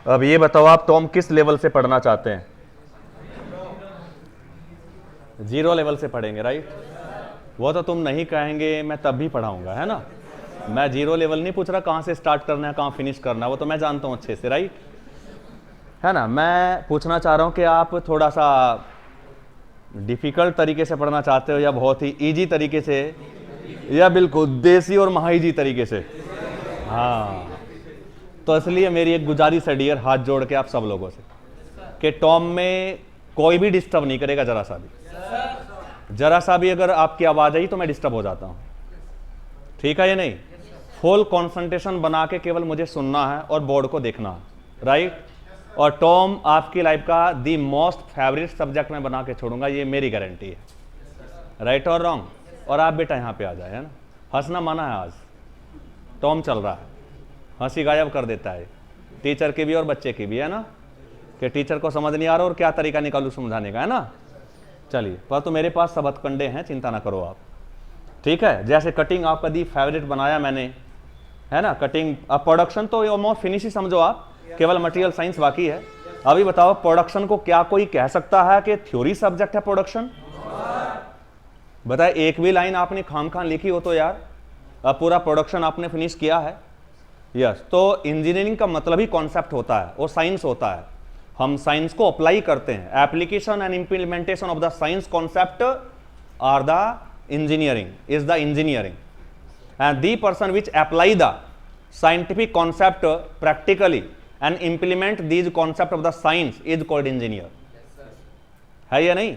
अब ये बताओ आप टॉम किस लेवल से पढ़ना चाहते हैं? 0 लेवल से पढ़ेंगे, राइट? वो तो तुम नहीं कहेंगे, मैं तब भी पढ़ाऊंगा, है ना? मैं 0 लेवल नहीं पूछ रहा कहां से स्टार्ट करना है, कहां फिनिश करना है, वो तो मैं जानता हूं अच्छे से, राइट? है ना? मैं पूछना चाह रहा हूं कि आप थोड़ा सा डिफिकल्ट तरीके से पढ़ना चाहते हो या बहुत ही इजी तरीके से, या बिल्कुल देसी और महाइजी तरीके से? हाँ, तो इसलिए मेरी एक गुजारिश है डियर, हाथ जोड़ के आप सब लोगों से, कि टॉम में कोई भी डिस्टर्ब नहीं करेगा जरा सा भी। जरा सा भी अगर आपकी आवाज आई तो मैं डिस्टर्ब हो जाता हूं, ठीक है या नहीं? फुल कंसंट्रेशन बना के केवल मुझे सुनना है और बोर्ड को देखना है, राइट? और टॉम आपकी लाइफ का दी मोस्ट फेवरेट सब्जेक्ट मैं बना के छोड़ूंगा, ये मेरी गारंटी है, राइट और रॉन्ग? और आप बेटा यहाँ पे आ जाए, है ना? हंसना माना है, आज टॉम चल रहा है, हंसी गायब कर देता है, टीचर की भी और बच्चे की भी, है ना? कि टीचर को समझ नहीं आ रहा और क्या तरीका निकालूं समझाने का, है ना? चलिए, पर तो मेरे पास सब हथकंडे हैं, चिंता ना करो आप, ठीक है? जैसे कटिंग आपका दी फेवरेट बनाया मैंने, है ना? कटिंग, अब प्रोडक्शन तो ऑलमोस्ट फिनिश ही समझो आप, केवल मटेरियल साइंस बाकी है। अभी बताओ, प्रोडक्शन को क्या कोई कह सकता है कि थ्योरी सब्जेक्ट है प्रोडक्शन? बताए, एक भी लाइन आपने खाम खान लिखी हो तो यार, अब पूरा प्रोडक्शन आपने फिनिश किया है। यस, तो इंजीनियरिंग का मतलब ही कॉन्सेप्ट होता है, वो साइंस होता है, हम साइंस को अप्लाई करते हैं। Application and implementation of the science concept are the engineering, is the engineering, and the person which apply the scientific concept practically and implement these concept of the science is called engineer, है या नहीं?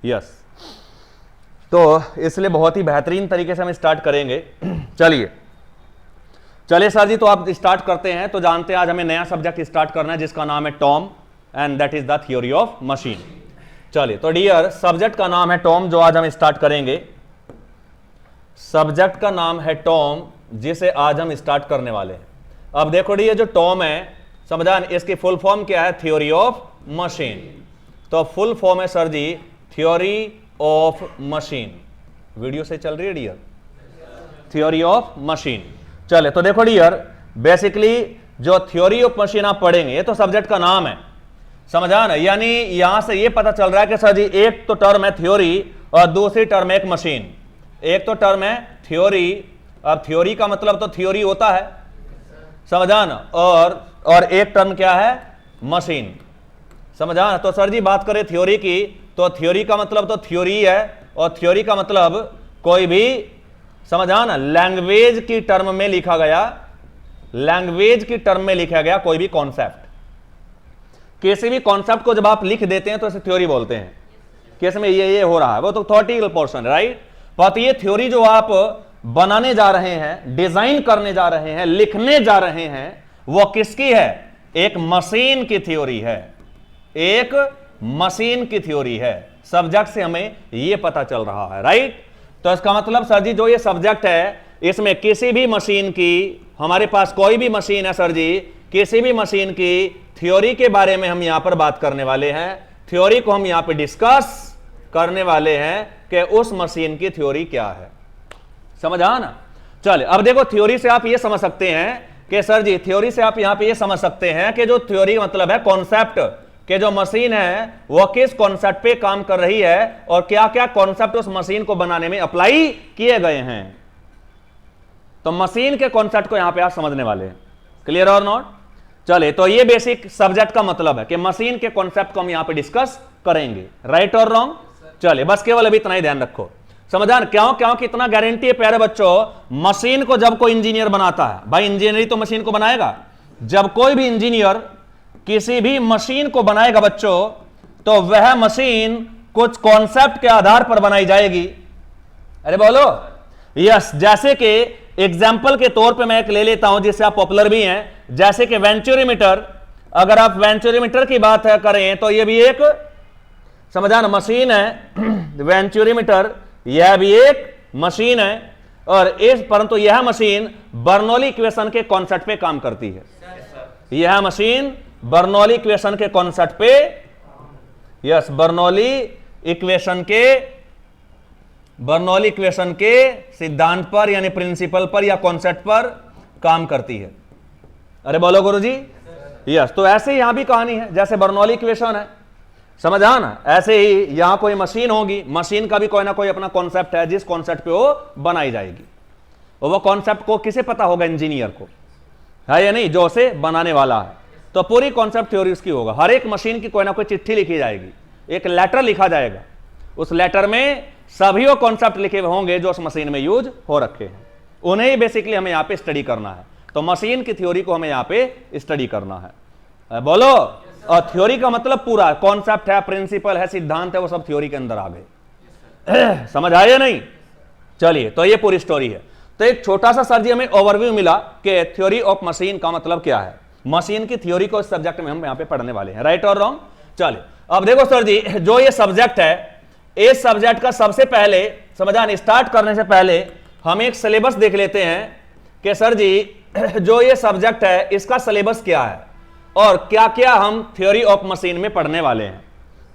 Yes, तो इसलिए बहुत ही बेहतरीन तरीके से हम स्टार्ट करेंगे। चलिए सर जी, तो आप स्टार्ट करते हैं। तो जानते हैं आज हमें नया सब्जेक्ट स्टार्ट करना है जिसका नाम है Tom, and that is the theory of machine. चलिए, तो डियर, सब्जेक्ट का नाम है टॉम जो आज हम स्टार्ट करेंगे। सब्जेक्ट का नाम है टॉम जिसे आज हम स्टार्ट करने वाले हैं। अब देखो ये जो टॉम है, समझा, इसकी फुल फॉर्म क्या है? Theory of machine. तो फुल फॉर्म है sir ji theory of machine. Video से चल रही है डियर? Theory of machine. चले, तो देखो डियर, बेसिकली जो थ्योरी ऑफ मशीन आप पढ़ेंगे, ये तो सब्जेक्ट का नाम है, समझा ना? यानी यहां से ये पता चल रहा है कि सर जी एक तो टर्म है थ्योरी और दूसरी टर्म है एक मशीन। एक तो टर्म है थ्योरी, अब थ्योरी का मतलब तो थ्योरी होता है, समझा ना? और एक टर्म क्या है? मशीन, समझा ना? तो सर जी बात करें थ्योरी की, तो थ्योरी का मतलब तो थ्योरी है, और थ्योरी का मतलब कोई भी, समझा ना, लैंग्वेज की टर्म में लिखा गया, लैंग्वेज की टर्म में लिखा गया कोई भी कॉन्सेप्ट। किसी भी कॉन्सेप्ट को जब आप लिख देते हैं तो इसे थ्योरी बोलते हैं कि इसमें ये हो रहा है, वो तो थॉटिकल पोर्शन, राइट? पर ये थ्योरी जो आप बनाने जा रहे हैं, डिजाइन करने जा रहे हैं, लिखने जा रहे हैं, वो किसकी है? एक मशीन की थ्योरी है, एक मशीन की थ्योरी है। सब्जेक्ट से हमें यह पता चल रहा है, राइट? तो इसका मतलब सर जी जो ये सब्जेक्ट है, इसमें किसी भी मशीन की, हमारे पास कोई भी मशीन है सर जी, किसी भी मशीन की थ्योरी के बारे में हम यहां पर बात करने वाले हैं। थ्योरी को हम यहां पर डिस्कस करने वाले हैं कि उस मशीन की थ्योरी क्या है, समझा ना? चले, अब देखो, थ्योरी से आप ये समझ सकते हैं कि सर जी, थ्योरी से आप यहां पे ये समझ सकते हैं कि जो थ्योरी मतलब है कॉन्सेप्ट, कि जो मशीन है वो किस कॉन्सेप्ट पे काम कर रही है और क्या क्या कॉन्सेप्ट उस मशीन को बनाने में अप्लाई किए गए हैं। तो मशीन के कॉन्सेप्ट को यहां पे आप समझने वाले हैं, क्लियर और नॉट? चले, तो ये बेसिक सब्जेक्ट का मतलब है कि मशीन के कॉन्सेप्ट को हम यहां पे डिस्कस करेंगे, राइट और रॉन्ग? चले, बस केवल अभी इतना ही ध्यान रखो, समझा? क्यों? क्योंकि इतना गारंटी है प्यारे बच्चों, मशीन को जब कोई इंजीनियर बनाता है, भाई इंजीनियर तो मशीन को बनाएगा, जब कोई भी इंजीनियर किसी भी मशीन को बनाएगा बच्चों, तो वह मशीन कुछ कॉन्सेप्ट के आधार पर बनाई जाएगी। अरे बोलो यस। जैसे कि एग्जाम्पल के तौर पे मैं एक ले लेता हूं जिससे आप पॉपुलर भी हैं, जैसे कि वेंचुरीमीटर। अगर आप वेंचुरीमीटर की बात करें तो यह भी एक, समझा ना, मशीन है। वेंचुरीमीटर यह भी एक मशीन है, और इस परंतु यह मशीन बर्नौली इक्वेशन के कॉन्सेप्ट पे काम करती है। यह मशीन बर्नौली इक्वेशन के कॉन्सेप्ट पे, यस, बर्नौली इक्वेशन के सिद्धांत पर, यानी प्रिंसिपल पर या कॉन्सेप्ट पर काम करती है। अरे बोलो गुरुजी, यस, तो ऐसे ही यहां भी कहानी है, जैसे बर्नौली इक्वेशन है, समझ आ ना, ऐसे ही यहां कोई मशीन होगी, मशीन का भी कोई ना कोई अपना कॉन्सेप्ट है, जिस कॉन्सेप्ट पे वो बनाई जाएगी, और वो कॉन्सेप्ट को किसे पता होगा? इंजीनियर को, है या नहीं, जो उसे बनाने वाला है। तो पूरी कॉन्सेप्ट थ्योरी उसकी होगा। हर एक मशीन की कोई ना कोई चिट्ठी लिखी जाएगी, एक लेटर लिखा जाएगा, उस लेटर में सभी वो कॉन्सेप्ट लिखे हुए होंगे जो उस मशीन में यूज हो रखे हैं, उन्हें ही बेसिकली हमें यहां पे स्टडी करना है। तो मशीन की थ्योरी को हमें यहां पे स्टडी करना है, बोलो। और थ्योरी का मतलब पूरा कॉन्सेप्ट है, प्रिंसिपल है, सिद्धांत है, वो सब थ्योरी के अंदर आ गए। समझ आया नहीं? चलिए, तो ये पूरी स्टोरी है। तो एक छोटा सा सर जी हमें ओवरव्यू मिला कि थ्योरी ऑफ मशीन का मतलब क्या है। मशीन की थ्योरी को इस सब्जेक्ट में हम यहां पे पढ़ने वाले हैं, राइट और रॉन्ग। चलिए, अब देखो सर जी, जो ये सब्जेक्ट है, इस सब्जेक्ट का सबसे पहले समझाने स्टार्ट करने से पहले हम एक सिलेबस देख लेते हैं कि सर जी जो ये सब्जेक्ट है इसका सिलेबस क्या है और क्या क्या हम थ्योरी ऑफ मशीन में पढ़ने वाले हैं,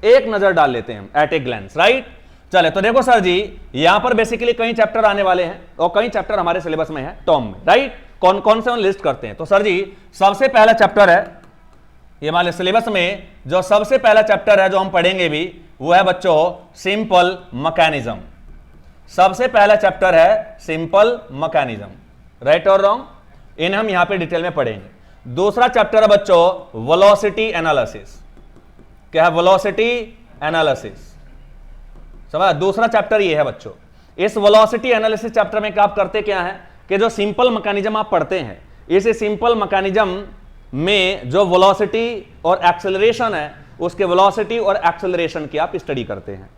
एक नजर डाल लेते हैं हम एट ए ग्लैंस, राइट। चले, तो देखो सर जी, यहां पर बेसिकली कई चैप्टर आने वाले हैं और कई चैप्टर हमारे सिलेबस में है, टॉम में, राइट। कौन कौन से हम लिस्ट करते हैं। तो सर जी, सबसे पहला चैप्टर है ये हमारे सिलेबस में, जो सबसे पहला चैप्टर है जो हम पढ़ेंगे भी, वो है बच्चों सिंपल मैकेनिज्म। सबसे पहला चैप्टर है सिंपल मैकेनिज्म, राइट और रॉन्ग, इन्हें हम यहां पे डिटेल में पढ़ेंगे। दूसरा चैप्टर है बच्चों वेलोसिटी एनालिसिस। क्या है? वेलोसिटी एनालिसिस, समझ। दूसरा चैप्टर ये है बच्चों। इस वेलोसिटी एनालिसिस चैप्टर में क्या आप करते क्या है कि जो सिंपल मैकेनिज्म आप पढ़ते हैं, इस सिंपल मैकेनिज्म में जो वेलोसिटी और एक्सेलरेशन है, उसके वेलोसिटी और एक्सेलरेशन की आप स्टडी करते हैं,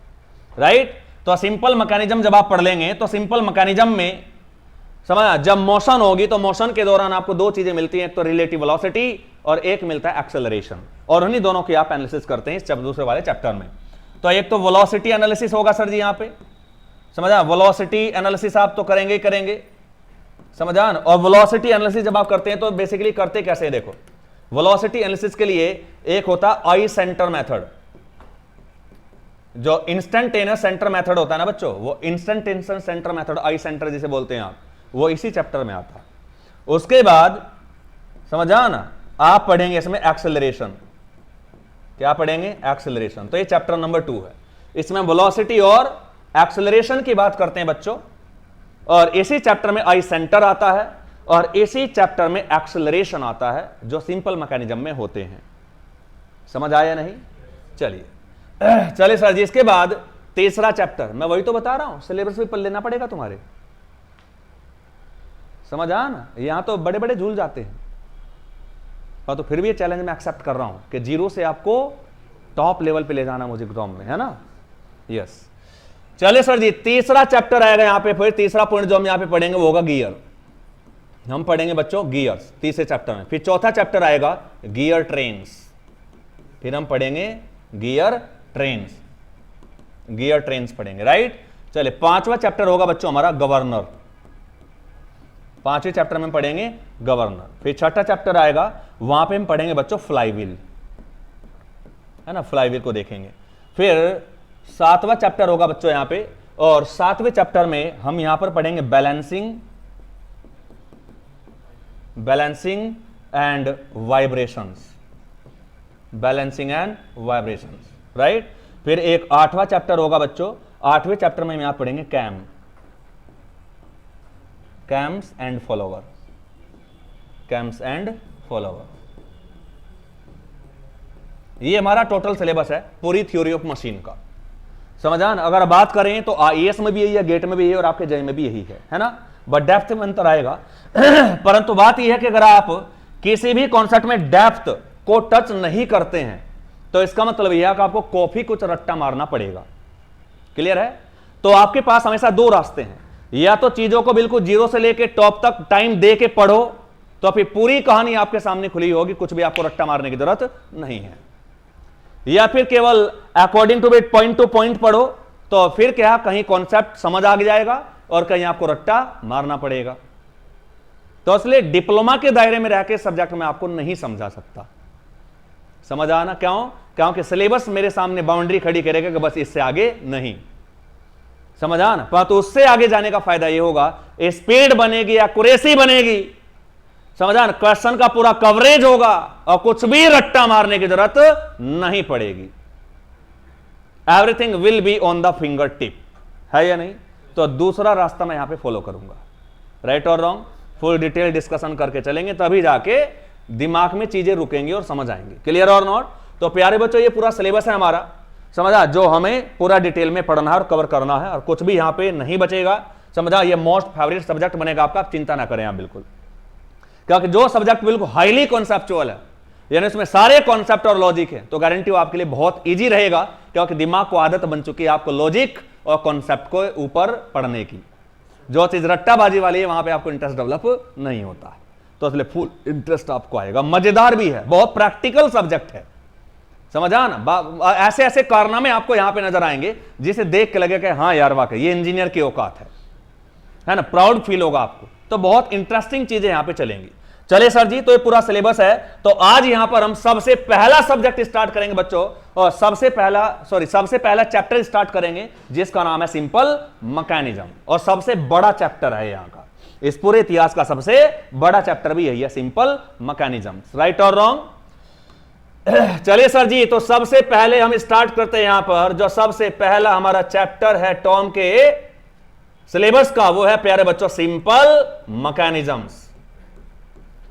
राइट। तो सिंपल मैकेनिज्म जब आप पढ़ लेंगे तो सिंपल मैकेनिज्म में समझा, जब मोशन होगी तो मोशन के दौरान आपको दो चीजें मिलती हैं, एक तो रिलेटिव वेलोसिटी और एक मिलता है एक्सेलरेशन, और उन्हीं दोनों की आप एनालिसिस करते हैं इस दूसरे वाले चैप्टर में। तो एक तो वेलोसिटी एनालिसिस होगा सर जी यहां पे, समझा। वेलोसिटी एनालिसिस आप तो करेंगे ही करेंगे, समझा ना। और वेलोसिटी एनालिसिस जब आप करते हैं तो बेसिकली करते कैसे है, देखो, वेलोसिटी एनालिसिस के लिए एक होता है आई सेंटर मेथड, जो इंस्टेंटेनियस सेंटर मेथड होता है ना बच्चों, वो इंस्टेंटेनियस सेंटर मेथड, आई सेंटर जिसे बोलते हैं आप, वो इसी चैप्टर में आता है। उसके बाद समझा ना, आप पढ़ेंगे इसमें एक्सेलरेशन। क्या पढ़ेंगे? एक्सेलरेशन। तो ये चैप्टर नंबर 2 है, इसमें वेलोसिटी और एक्सेलरेशन की बात करते हैं बच्चों, और इसी चैप्टर में आई सेंटर आता है और इसी चैप्टर में एक्सेलरेशन आता है, जो सिंपल मैकेनिज्म में होते हैं। समझ आया नहीं? चलिए सर जी, इसके बाद तीसरा चैप्टर, मैं वही तो बता रहा हूं, सिलेबस भी पढ़ लेना पड़ेगा तुम्हारे, समझ आ ना। यहां तो बड़े बड़े झूल जाते हैं, और तो फिर भी ये चैलेंज मैं एक्सेप्ट कर रहा हूं कि 0 से आपको टॉप लेवल पे ले जाना मुझे एग्जाम में, है ना। यस, चलिए सर जी, तीसरा चैप्टर आएगा यहां पे। फिर तीसरा पॉइंट जो हम यहां पे पढ़ेंगे वो होगा गियर। हम पढ़ेंगे बच्चों गियर्स तीसरे चैप्टर में। फिर चौथा चैप्टर आएगा गियर ट्रेन्स, फिर हम पढ़ेंगे गियर ट्रेन्स, गियर ट्रेन्स पढ़ेंगे, राइट। चलिए, पांचवा चैप्टर होगा बच्चों हमारा गवर्नर, पांचवें चैप्टर में पढ़ेंगे गवर्नर। फिर छठा चैप्टर आएगा, वहां पे हम पढ़ेंगे बच्चों फ्लाईव्हील, है ना, फ्लाईव्हील को देखेंगे। फिर सातवां चैप्टर होगा बच्चों यहां पे, और सातवें चैप्टर में हम यहां पर पढ़ेंगे balancing and vibrations, balancing and vibrations, right. फिर एक आठवां चैप्टर होगा बच्चों, आठवें चैप्टर में हम यहां पढ़ेंगे camps and follower, camps and follower. ये हमारा टोटल सिलेबस है पूरी थ्योरी ऑफ मशीन का, समझा ना। अगर बात करें तो आईएएस में भी यही है, गेट में भी यही है, और आपके जेई में भी यही है ना। बट डेप्थ में अंतर आएगा परंतु बात यह है कि अगर आप किसी भी कॉन्सेप्ट में डेप्थ को टच नहीं करते हैं तो इसका मतलब यह है कि आपको कॉफी कुछ रट्टा मारना पड़ेगा। क्लियर है? तो आपके पास हमेशा दो रास्ते हैं, या तो चीजों को बिल्कुल 0 से लेके टॉप तक टाइम दे के पढ़ो, तो फिर पूरी कहानी आपके सामने खुली होगी, कुछ भी आपको रट्टा मारने की जरूरत नहीं है। या फिर केवल according to it point to point पढ़ो, तो फिर क्या कहीं कॉन्सेप्ट समझ आ जाएगा और कहीं आपको रट्टा मारना पड़ेगा। तो इसलिए डिप्लोमा के दायरे में रह के सब्जेक्ट में आपको नहीं समझा सकता, समझ आना। क्यों? क्योंकि सिलेबस मेरे सामने बाउंड्री खड़ी करेगा कि बस इससे आगे नहीं, समझ आना। पर तो उससे आगे जाने का फायदा यह होगा, स्पीड बनेगी, एक्यूरेसी बनेगी, समझा ना, क्वेश्चन का पूरा कवरेज होगा और कुछ भी रट्टा मारने की जरूरत नहीं पड़ेगी। Everything will be on the finger tip, है या नहीं? तो दूसरा रास्ता मैं यहां पे फॉलो करूंगा, राइट और रॉन्ग, फुल डिटेल डिस्कशन करके चलेंगे, तभी जाके दिमाग में चीजें रुकेंगी और समझ आएंगी। क्लियर और नॉट? तो प्यारे बच्चों, ये पूरा सिलेबस है हमारा, समझा, जो हमें पूरा डिटेल में पढ़ना है और कवर करना है, और कुछ भी यहां पे नहीं बचेगा, समझा। ये मोस्ट फेवरेट सब्जेक्ट बनेगा आपका, आप चिंता ना करें आप बिल्कुल, क्योंकि जो सब्जेक्ट बिल्कुल हाईली कॉन्सेप्चुअल है, यानी उसमें सारे कॉन्सेप्ट और लॉजिक है, तो गारंटी आपके लिए बहुत इजी रहेगा, क्योंकि दिमाग को आदत बन चुकी है आपको लॉजिक और कॉन्सेप्ट को ऊपर पढ़ने की। जो चीज रट्टाबाजी वाली है वहां पे आपको इंटरेस्ट डेवलप नहीं होता, तो इसलिए फुल इंटरेस्ट आपको आएगा। मजेदार भी है, बहुत प्रैक्टिकल सब्जेक्ट है, समझा ना। ऐसे ऐसे कारनामे आपको यहां पे नजर आएंगे जिसे देख के लगे कि हाँ यार वाकई ये इंजीनियर की औकात है ना, प्राउड फील होगा आपको। तो बहुत इंटरेस्टिंग चीजें यहां पे चलेंगी। चले सर जी, तो ये पूरा सिलेबस है, तो आज यहां पर हम सबसे पहला सब्जेक्ट स्टार्ट करेंगे बच्चों, और सबसे पहला चैप्टर स्टार्ट करेंगे जिसका नाम है सिंपल मैकेनिज्म, और सबसे बड़ा चैप्टर है यहां का, इस पूरे इतिहास का सबसे बड़ा चैप्टर भी यही है, सिंपल मैकेनिज्म, राइट और रॉन्ग? चलिए सर जी, तो सबसे पहले हम स्टार्ट करते हैं यहां पर, जो सबसे पहला हमारा चैप्टर है टॉम के सिलेबस का, वो है प्यारे बच्चों सिंपल मैकेनिज्म्स,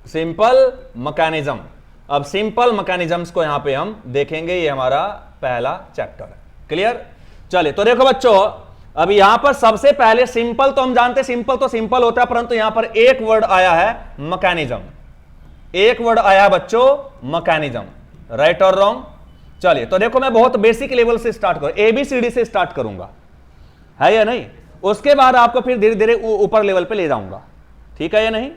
सिंपल मैकेनिज्म। अब सिंपल मैकेनिज्म्स को यहां पे हम देखेंगे, ये हमारा पहला चैप्टर है। क्लियर? चलिए, तो देखो बच्चों, अब यहां पर सबसे पहले सिंपल तो हम जानते हैं, सिंपल तो सिंपल होता है, परंतु यहां पर एक वर्ड आया है मैकेनिज्म, एक वर्ड आया है बच्चों मैकेनिज्म, राइट और रॉन्ग? चलिए, तो देखो मैं बहुत बेसिक लेवल से स्टार्ट करूं, ABCD से स्टार्ट करूंगा, है या नहीं? उसके बाद आपको फिर धीरे धीरे ऊपर लेवल पे ले जाऊंगा, ठीक है या नहीं?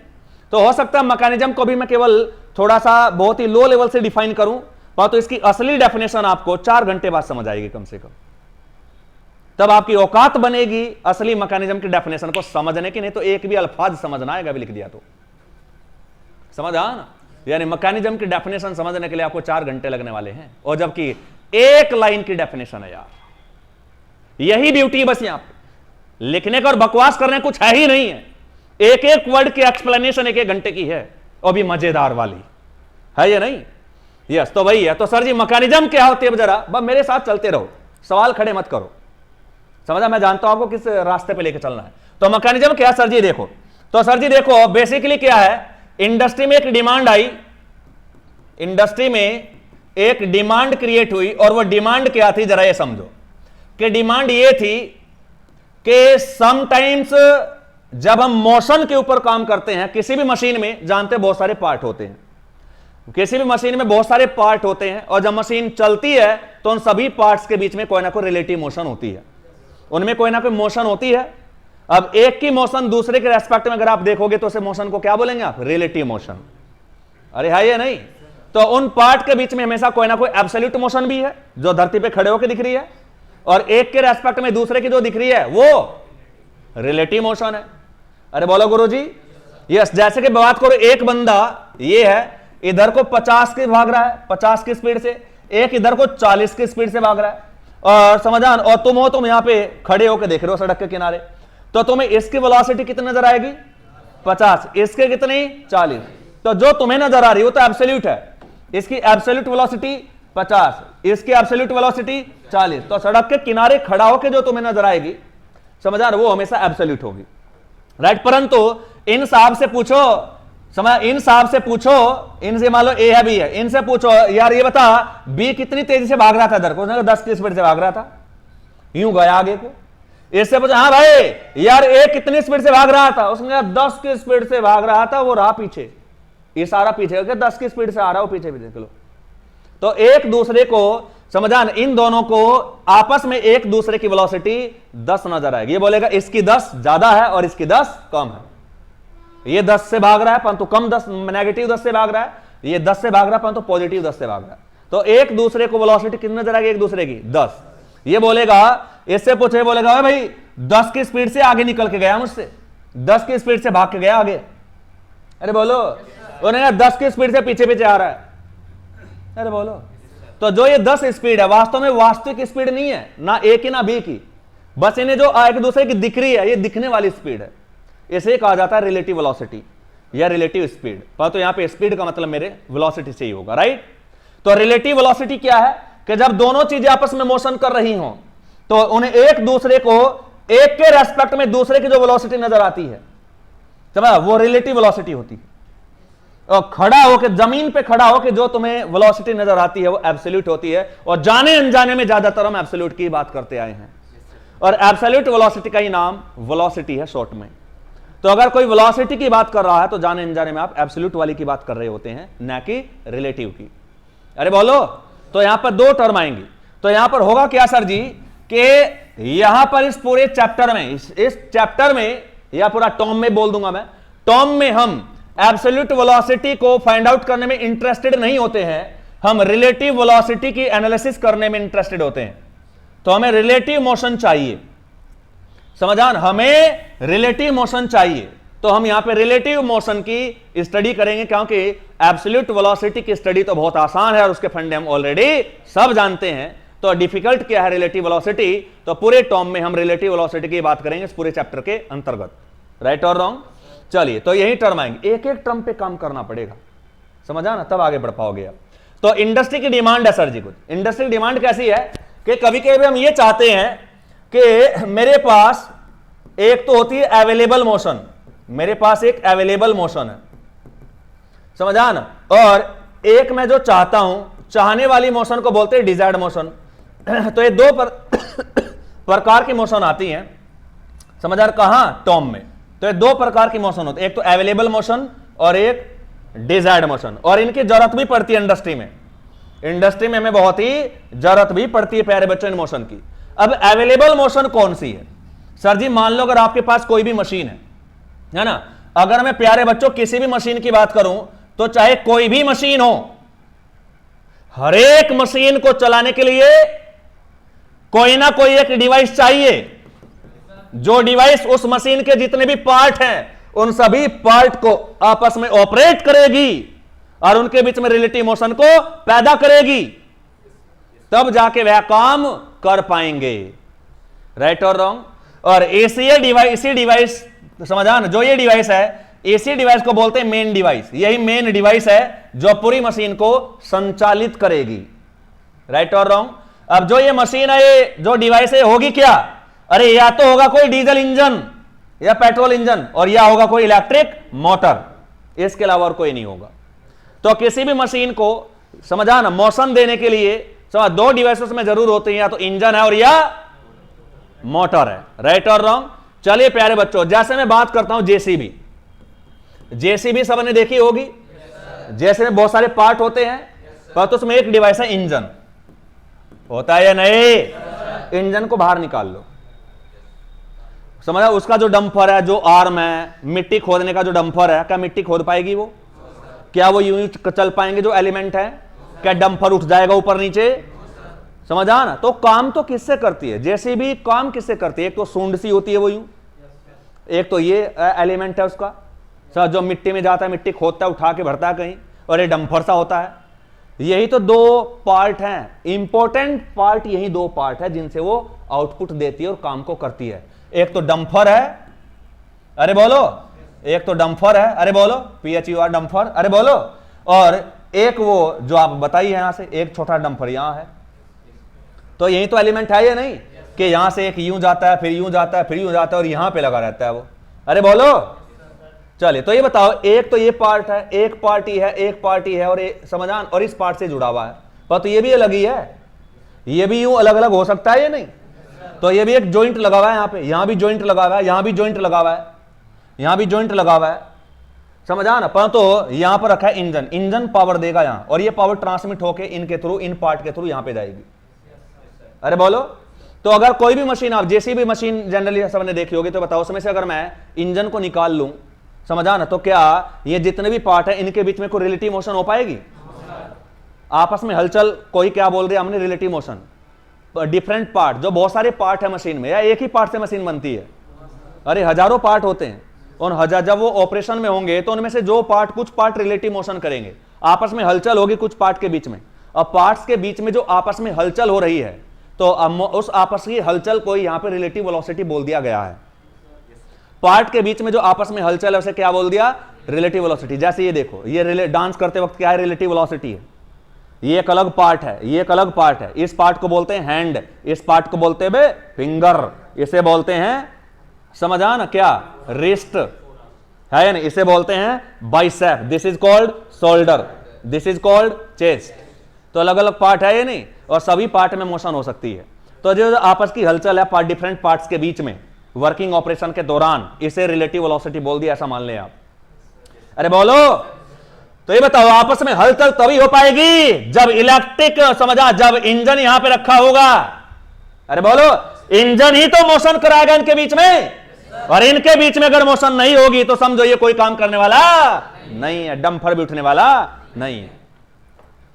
तो हो सकता है मैकेनिज्म को भी मैं केवल थोड़ा सा बहुत ही लो लेवल से डिफाइन करूं, पर तो इसकी असली डेफिनेशन आपको 4 घंटे बाद समझ आएगी कम से कम, तब आपकी औकात बनेगी असली मैकेनिज्म की डेफिनेशन को समझने की, नहीं तो एक भी अल्फाज समझना आएगा भी लिख दिया तो, समझ आ ना? यानी मैकेनिज्म की डेफिनेशन समझने के लिए आपको 4 घंटे लगने वाले हैं, और जबकि एक लाइन की डेफिनेशन है यार, यही ब्यूटी बस यहां पे लिखने का और बकवास करने कुछ है ही नहीं है, एक एक वर्ड की एक्सप्लेनेशन 1-1 घंटे की है, और भी मजेदार वाली, है या नहीं? यस, तो वही है। तो सर जी मैकेनिज्म क्या होती है, जरा बस मेरे साथ चलते रहो, सवाल खड़े मत करो, समझा? मैं जानता हूं आपको किस रास्ते पे लेके चलना है। तो मैकेनिज्म क्या सर जी देखो, तो सर जी देखो बेसिकली क्या है, इंडस्ट्री में एक डिमांड आई, इंडस्ट्री में एक डिमांड क्रिएट हुई, और वो डिमांड क्या थी जरा ये समझो, कि डिमांड ये थी कि समटाइम्स जब हम मोशन के ऊपर काम करते हैं किसी भी मशीन में, जानते बहुत सारे पार्ट होते हैं, किसी भी मशीन में बहुत सारे पार्ट होते हैं, और जब मशीन चलती है तो उन सभी पार्ट्स के बीच में कोई ना कोई रिलेटिव मोशन होती है, उनमें कोई ना कोई मोशन होती है। अब एक की मोशन दूसरे के रेस्पेक्ट में अगर आप देखोगे तो उसे मोशन को क्या बोलेंगे आप? Relative motion. अरे है या नहीं? तो उन पार्ट के बीच में हमेशा कोई ना कोई एब्सोल्यूट मोशन भी है जो धरती पे खड़े होकर दिख रही है, और एक के रेस्पेक्ट में दूसरे की जो दिख रही है वो रिलेटिव मोशन है। अरे बोलो गुरुजी। यस, जैसे कि बात करो, एक बंदा ये है इधर को 50 की भाग रहा है, 50 की स्पीड से, एक इधर को 40 की स्पीड से भाग रहा है, और समझान, और तुम यहां पे खड़े होकर देख रहे हो सड़क के किनारे, तो तुम्हें इसकी वेलोसिटी कितनी नजर आएगी? 50, इसके कितनी? 40। तो जो तुम्हें नजर आ रही है वो तो एब्सोल्यूट है, इसकी एब्सोल्यूट वेलोसिटी 50, इसकी एब्सोल्यूट वेलोसिटी 40, तो सड़क के किनारे खड़ा होकर जो तुम्हें नजर आएगी, समझान, वो हमेशा एब्सोल्यूट होगी, राइट? परंतु इन साहब से पूछो, समझ, इन साहब से पूछो, इनसे मान लो ए है बी है, इनसे पूछो यार ये बता बी कितनी तेजी से भाग रहा था इधर को, 10 की स्पीड से भाग रहा था, यूं गया आगे को। इससे पूछो हाँ भाई यार ए कितनी स्पीड से भाग रहा था, उसने कहा 10 की स्पीड से भाग रहा था, वो रहा पीछे, इशारा पीछे, 10 की स्पीड से आ रहा हो पीछे भी देख लो। तो एक दूसरे को समझान, इन दोनों को आपस में एक दूसरे की वेलोसिटी 10 नजर आएगी, ये बोलेगा इसकी 10 ज्यादा है और इसकी 10 कम है, ये 10 से भाग रहा है परंतु कम 10, नेगेटिव 10 से भाग रहा है, ये 10 से भाग रहा है परंतु पॉजिटिव 10 से भाग रहा है, तो एक दूसरे को वेलोसिटी कितनी नजर आएगी एक दूसरे की? 10। ये बोलेगा, इससे पूछे, बोलेगा भाई 10 की स्पीड से आगे निकल के गया मुझसे, 10 की स्पीड से भाग के गया आगे, अरे बोलो, उन्हें 10 की स्पीड से पीछे पीछे आ रहा है, अरे बोलो। तो जो ये 10 स्पीड है वास्तव में वास्तविक स्पीड नहीं है, ना ए की ना बी की, बस इन्हें जो एक दूसरे की दिख रही है ये दिखने वाली स्पीड है, इसे कहा जाता है रिलेटिव वेलोसिटी। या रिलेटिव स्पीड, पर तो यहां पे स्पीड का मतलब मेरे वेलोसिटी से ही होगा, राइट। तो रिलेटिव वेलोसिटी क्या है कि जब दोनों चीजें आपस में मोशन कर रही हों तो उन्हें एक दूसरे को, एक के रेस्पेक्ट में दूसरे की जो वेलोसिटी नजर आती है, समझा, वो रिलेटिव वेलोसिटी होती है। और खड़ा होकर, जमीन पे खड़ा होकर जो तुम्हें वेलोसिटी नजर आती है वो एब्सोल्यूट होती है, और जाने अनजाने में ज्यादातर हम एब्सोल्यूट की बात करते आए हैं, और एब्सोल्यूट वेलोसिटी का ही नाम वेलोसिटी है शॉर्ट में। तो अगर कोई वेलोसिटी की बात कर रहा है तो जाने अनजाने में आप एब्सोल्यूट वाली की बात कर रहे होते हैं, ना कि रिलेटिव की। अरे बोलो, तो यहां पर दो टर्म आएंगी, तो यहां पर होगा क्या सर जी कि यहां पर इस पूरे चैप्टर में, इस चैप्टर में या पूरा टर्म में बोल दूंगा मैं, टर्म में हम एब्सोल्यूट वेलोसिटी को फाइंड आउट करने में इंटरेस्टेड नहीं होते हैं, हम रिलेटिव वेलोसिटी की एनालिसिस करने में इंटरेस्टेड होते हैं। तो हमें रिलेटिव मोशन चाहिए, समझान, हमें रिलेटिव मोशन चाहिए, तो हम यहां पे रिलेटिव मोशन की स्टडी करेंगे, क्योंकि एब्सोल्यूट वेलोसिटी की स्टडी तो बहुत आसान है और उसके फंडे हम ऑलरेडी सब जानते हैं। तो डिफिकल्ट क्या है रिलेटिव वेलोसिटी, तो पूरे टर्म में हम रिलेटिव वेलोसिटी की बात करेंगे इस पूरे चैप्टर के अंतर्गत, राइट और रॉन्ग। चलिए, तो यही टर्म आएंगे, एक एक टर्म पे काम करना पड़ेगा, समझा ना, तब आगे बढ़ पाओगे आप। तो इंडस्ट्री की डिमांड है सर जी, कुछ इंडस्ट्री की डिमांड कैसी है कि कभी कभी हम ये चाहते हैं कि मेरे पास एक तो होती है अवेलेबल मोशन, मेरे पास एक अवेलेबल मोशन है, समझा ना, और एक मैं जो चाहता हूं, चाहने वाली मोशन को बोलते हैं डिजायर्ड मोशन। तो ये दो प्रकार की मोशन आती हैं, समझा, कहां, टर्म में। तो ये दो प्रकार की मोशन होती है, एक तो अवेलेबल मोशन और एक डिजायर्ड मोशन, और इनकी जरूरत भी पड़ती है इंडस्ट्री में। इंडस्ट्री में हमें बहुत ही जरूरत भी पड़ती है प्यारे बच्चों इन मोशन की। अब अवेलेबल मोशन कौन सी है सर जी, मान लो अगर आपके पास कोई भी मशीन है ना, अगर मैं प्यारे बच्चों किसी भी मशीन की बात करूं तो चाहे कोई भी मशीन हो, हर एक मशीन को चलाने के लिए कोई ना कोई एक डिवाइस चाहिए, जो डिवाइस उस मशीन के जितने भी पार्ट हैं उन सभी पार्ट को आपस में ऑपरेट करेगी और उनके बीच में रिलेटिव मोशन को पैदा करेगी, तब जाके वह काम कर पाएंगे, राइट और रॉन्ग। और इसी डिवाइस समझा ना, जो ये डिवाइस है, इसी डिवाइस को बोलते हैं मेन डिवाइस। यही मेन डिवाइस है जो पूरी मशीन को संचालित करेगी, राइट और रॉन्ग। अब जो ये मशीन है, ये जो डिवाइस है, होगी क्या, अरे या तो होगा कोई डीजल इंजन या पेट्रोल इंजन, और या होगा कोई इलेक्ट्रिक मोटर, इसके अलावा और कोई नहीं होगा। तो किसी भी मशीन को समझा ना, मोशन देने के लिए समझ दो डिवाइसेस में जरूर होते हैं, या तो इंजन है और या मोटर है, राइट और रॉन्ग। चलिए प्यारे बच्चों, जैसे मैं बात करता हूं जेसीबी, जेसीबी सबने देखी होगी, जैसे में बहुत सारे पार्ट होते हैं, पर तो उसमें एक डिवाइस है इंजन, होता है या नहीं, इंजन को बाहर निकाल लो, समझा, उसका जो डंपर है, जो आर्म है, मिट्टी खोदने का जो डंपर है, क्या मिट्टी खोद पाएगी वो, क्या वो यूं चल पाएंगे जो एलिमेंट है, क्या डंपर उठ जाएगा ऊपर नीचे, समझा ना। तो काम तो किससे करती है जेसीबी, काम किससे करती है, एक तो सूंड सी होती है वो यूं, एक तो ये एलिमेंट है उसका, सर जो मिट्टी में जाता है, मिट्टी खोदता है, उठा के भरता है कहीं, और ये डंपर सा होता है। यही तो दो पार्ट हैं, इंपॉर्टेंट पार्ट यही दो पार्ट है जिनसे वो आउटपुट देती है और काम को करती है। एक तो डंपर है, अरे बोलो, एक तो डंपर है, अरे बोलो, PHUR डंपर, अरे बोलो, और एक वो जो आप बताइए यहां से एक छोटा डंपर यहां है। तो यही तो एलिमेंट है या नहीं, कि यहां से एक यूं जाता है, फिर यूं जाता है, फिर यूं जाता है, और यहां पे लगा रहता है वो, अरे बोलो। चलिए, तो ये बताओ, एक तो ये पार्ट है, एक पार्टी है, एक पार्टी है, और एक समझान, और इस पार्ट से जुड़ा हुआ है, पर तो ये भी अलग ही है, ये भी यूं अलग अलग हो सकता है या नहीं। तो ये भी एक जॉइंट लगा हुआ है यहाँ पे, यहां भी जॉइंट लगा हुआ है, यहां भी जॉइंट लगा हुआ है, यहां भी जॉइंट लगा हुआ है, समझा ना। पर तो यहां पर रखा है इंजन, इंजन पावर देगा यहां, और ये पावर ट्रांसमिट होकर इनके थ्रू, इन पार्ट के थ्रू यहां पे जाएगी, अरे बोलो। तो अगर कोई भी मशीन, आप जैसी भी मशीन जनरली सबने देखी होगी, तो बताओ उसमें से अगर मैं इंजन को निकाल लूं, समझा ना, तो क्या ये जितने भी पार्ट है इनके बीच में कोई रिलेटिव मोशन हो पाएगी, आपस में हलचल, कोई क्या बोल रहे हैं हमने, रिलेटिव मोशन, डिफरेंट पार्ट, जो बहुत सारे पार्ट है मशीन में, या एक ही पार्ट से मशीन बनती है, अरे हजारों पार्ट होते हैं, और हजार जब वो ऑपरेशन में होंगे तो उनमें से जो पार्ट, कुछ पार्ट रिलेटिव मोशन करेंगे, आपस में हलचल होगी कुछ पार्ट के बीच में, और पार्ट्स के बीच में जो आपस में हलचल हो रही है, तो उस आपस की हलचल को यहां पे रिलेटिव वेलोसिटी बोल दिया गया है। पार्ट के बीच में जो आपस में हलचल है उसे क्या बोल दिया, रिलेटिव वेलोसिटी। जैसे ये देखो, ये डांस करते वक्त क्या है, रिलेटिव वेलोसिटी है। ये एक अलग पार्ट है, ये एक अलग पार्ट है। इस पार्ट को बोलते हैं हैंड, इस पार्ट को बोलते हैं फिंगर, इसे बोलते हैं, समझ आ ना क्या, रिस्ट है ना, इसे बोलते हैं bicep. This is called shoulder, this is called chest. तो अलग अलग पार्ट है ये नहीं, और सभी पार्ट में मोशन हो सकती है। तो जो आपस की हलचल है डिफरेंट पार्ट्स के बीच में वर्किंग ऑपरेशन के दौरान, इसे रिलेटिव वेलोसिटी बोल दिया, ऐसा मान लें आप। अरे बोलो, तो ये बताओ आपस में हलचल तभी हो पाएगी जब इलेक्ट्रिक, समझा, जब इंजन यहां पे रखा होगा। अरे बोलो, इंजन ही तो मोशन कराएगा इनके बीच में, और इनके बीच में अगर मोशन नहीं होगी तो समझो ये कोई काम करने वाला नहीं है, डंफर भी उठने वाला नहीं है।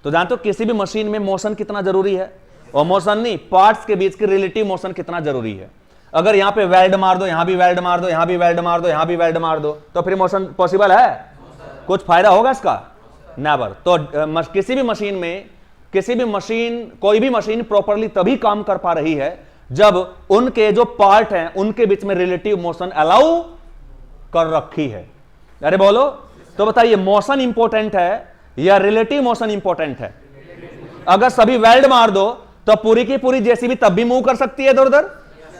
तो जानते हो किसी भी मशीन में मोशन कितना जरूरी है, और मोशन नहीं, पार्ट्स के बीच की रिलेटिव मोशन कितना जरूरी है। अगर यहां पे वेल्ड मार दो, यहां भी वेल्ड मार दो, यहां भी वेल्ड मार दो, यहां भी वेल्ड मार दो, तो फिर मोशन पॉसिबल है? कुछ फायदा होगा इसका? नेवर। तो किसी भी मशीन में, कोई भी मशीन प्रॉपरली तभी काम कर पा रही है जब उनके जो पार्ट हैं उनके बीच में रिलेटिव मोशन अलाउ कर रखी है। अरे बोलो, तो बताइए मोशन इंपॉर्टेंट है या रिलेटिव मोशन इंपॉर्टेंट है? अगर सभी वेल्ड मार दो तो पूरी की पूरी जेसीबी तब भी मूव कर सकती है इधर उधर,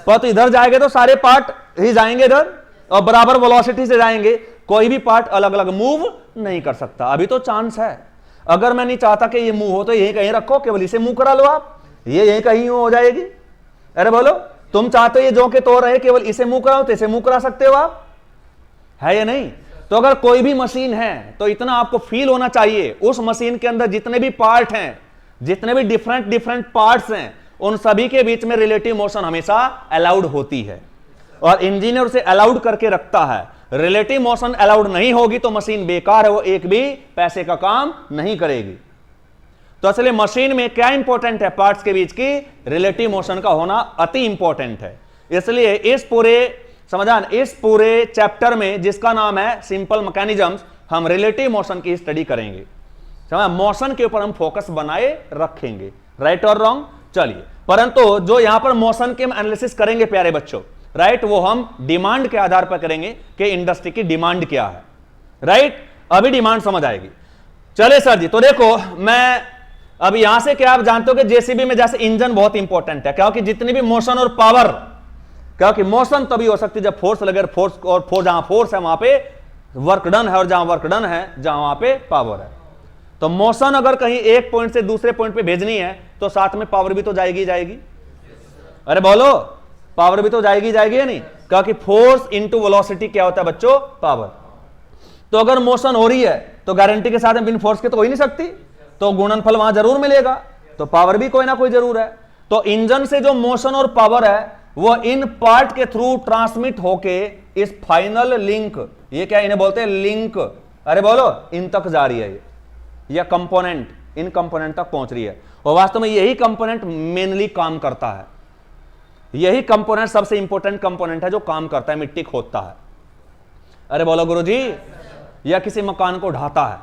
पर तो इधर जाएंगे तो सारे पार्ट ही जाएंगे इधर, और बराबर वेलोसिटी से जाएंगे, कोई भी पार्ट अलग अलग मूव नहीं कर सकता। अभी तो चांस है, अगर मैं नहीं चाहता कि ये मूव हो तो यही कहीं रखो, केवल इसे मूव करा लो आप, ये यही कहीं हो जाएगी। अरे बोलो, तुम चाहते हो ये जो के तो रहे, केवल इसे मूव कराओ तो इसे मूव करा सकते हो आप, है या नहीं? तो अगर कोई भी मशीन है तो इतना आपको फील होना चाहिए, उस मशीन के अंदर जितने भी पार्ट हैं, जितने भी डिफरेंट पार्ट्स हैं, उन सभी के बीच में रिलेटिव मोशन हमेशा अलाउड होती है, और इंजीनियर उसे अलाउड करके रखता है। रिलेटिव मोशन अलाउड नहीं होगी तो मशीन बेकार है, वो एक भी पैसे का काम नहीं करेगी। तो असली मशीन में क्या इंपॉर्टेंट है, पार्ट्स के बीच की रिलेटिव मोशन का होना अति इंपॉर्टेंट है। इसलिए इस पूरे चैप्टर में, जिसका नाम है सिंपल मैकेनिज्म्स, हम रिलेटिव मोशन की स्टडी करेंगे। समझ, मोशन के ऊपर हम फोकस बनाए रखेंगे, राइट और रॉन्ग। चलिए, परंतु जो यहां पर मोशन के एनालिसिस करेंगे प्यारे बच्चों, राइट, वो हम डिमांड के आधार पर करेंगे कि इंडस्ट्री की डिमांड क्या है, राइट। अभी डिमांड समझ आएगी। चले सर जी, तो देखो मैं अब यहां से क्या आप जानते हो कि जेसीबी में जैसे इंजन बहुत इंपॉर्टेंट है, क्योंकि जितनी भी मोशन और पावर, क्योंकि मोशन तभी हो सकती है जब फोर्स लगे, जहां फोर्स है वहां पे वर्क डन है, और जहां वर्क डन है जहां वहां पे पावर है। तो मोशन अगर कहीं एक पॉइंट से दूसरे पॉइंट पे भेजनी है तो साथ में पावर भी तो जाएगी जाएगी। अरे बोलो, पावर भी तो जाएगी जाएगी या नहीं, क्योंकि फोर्स इंटू वेलोसिटी क्या होता है बच्चों, पावर। तो अगर मोशन हो रही है तो गारंटी के साथ में बिन फोर्स के तो हो ही नहीं सकती, तो गुणनफल वहां जरूर मिलेगा, तो पावर भी कोई ना कोई जरूर है। तो इंजन से जो मोशन और पावर है वो इन पार्ट के थ्रू ट्रांसमिट होके इस फाइनल लिंक, ये क्या इन्हें बोलते हैं, लिंक, अरे बोलो, इन तक जा रही है ये, या कंपोनेंट, इन कंपोनेंट तक पहुंच रही है। और वास्तव में यही कंपोनेंट मेनली काम करता है, यही कंपोनेंट सबसे इंपॉर्टेंट कंपोनेंट है जो काम करता है, मिट्टी खोदता है। अरे बोलो गुरुजी, या किसी मकान को ढाता है,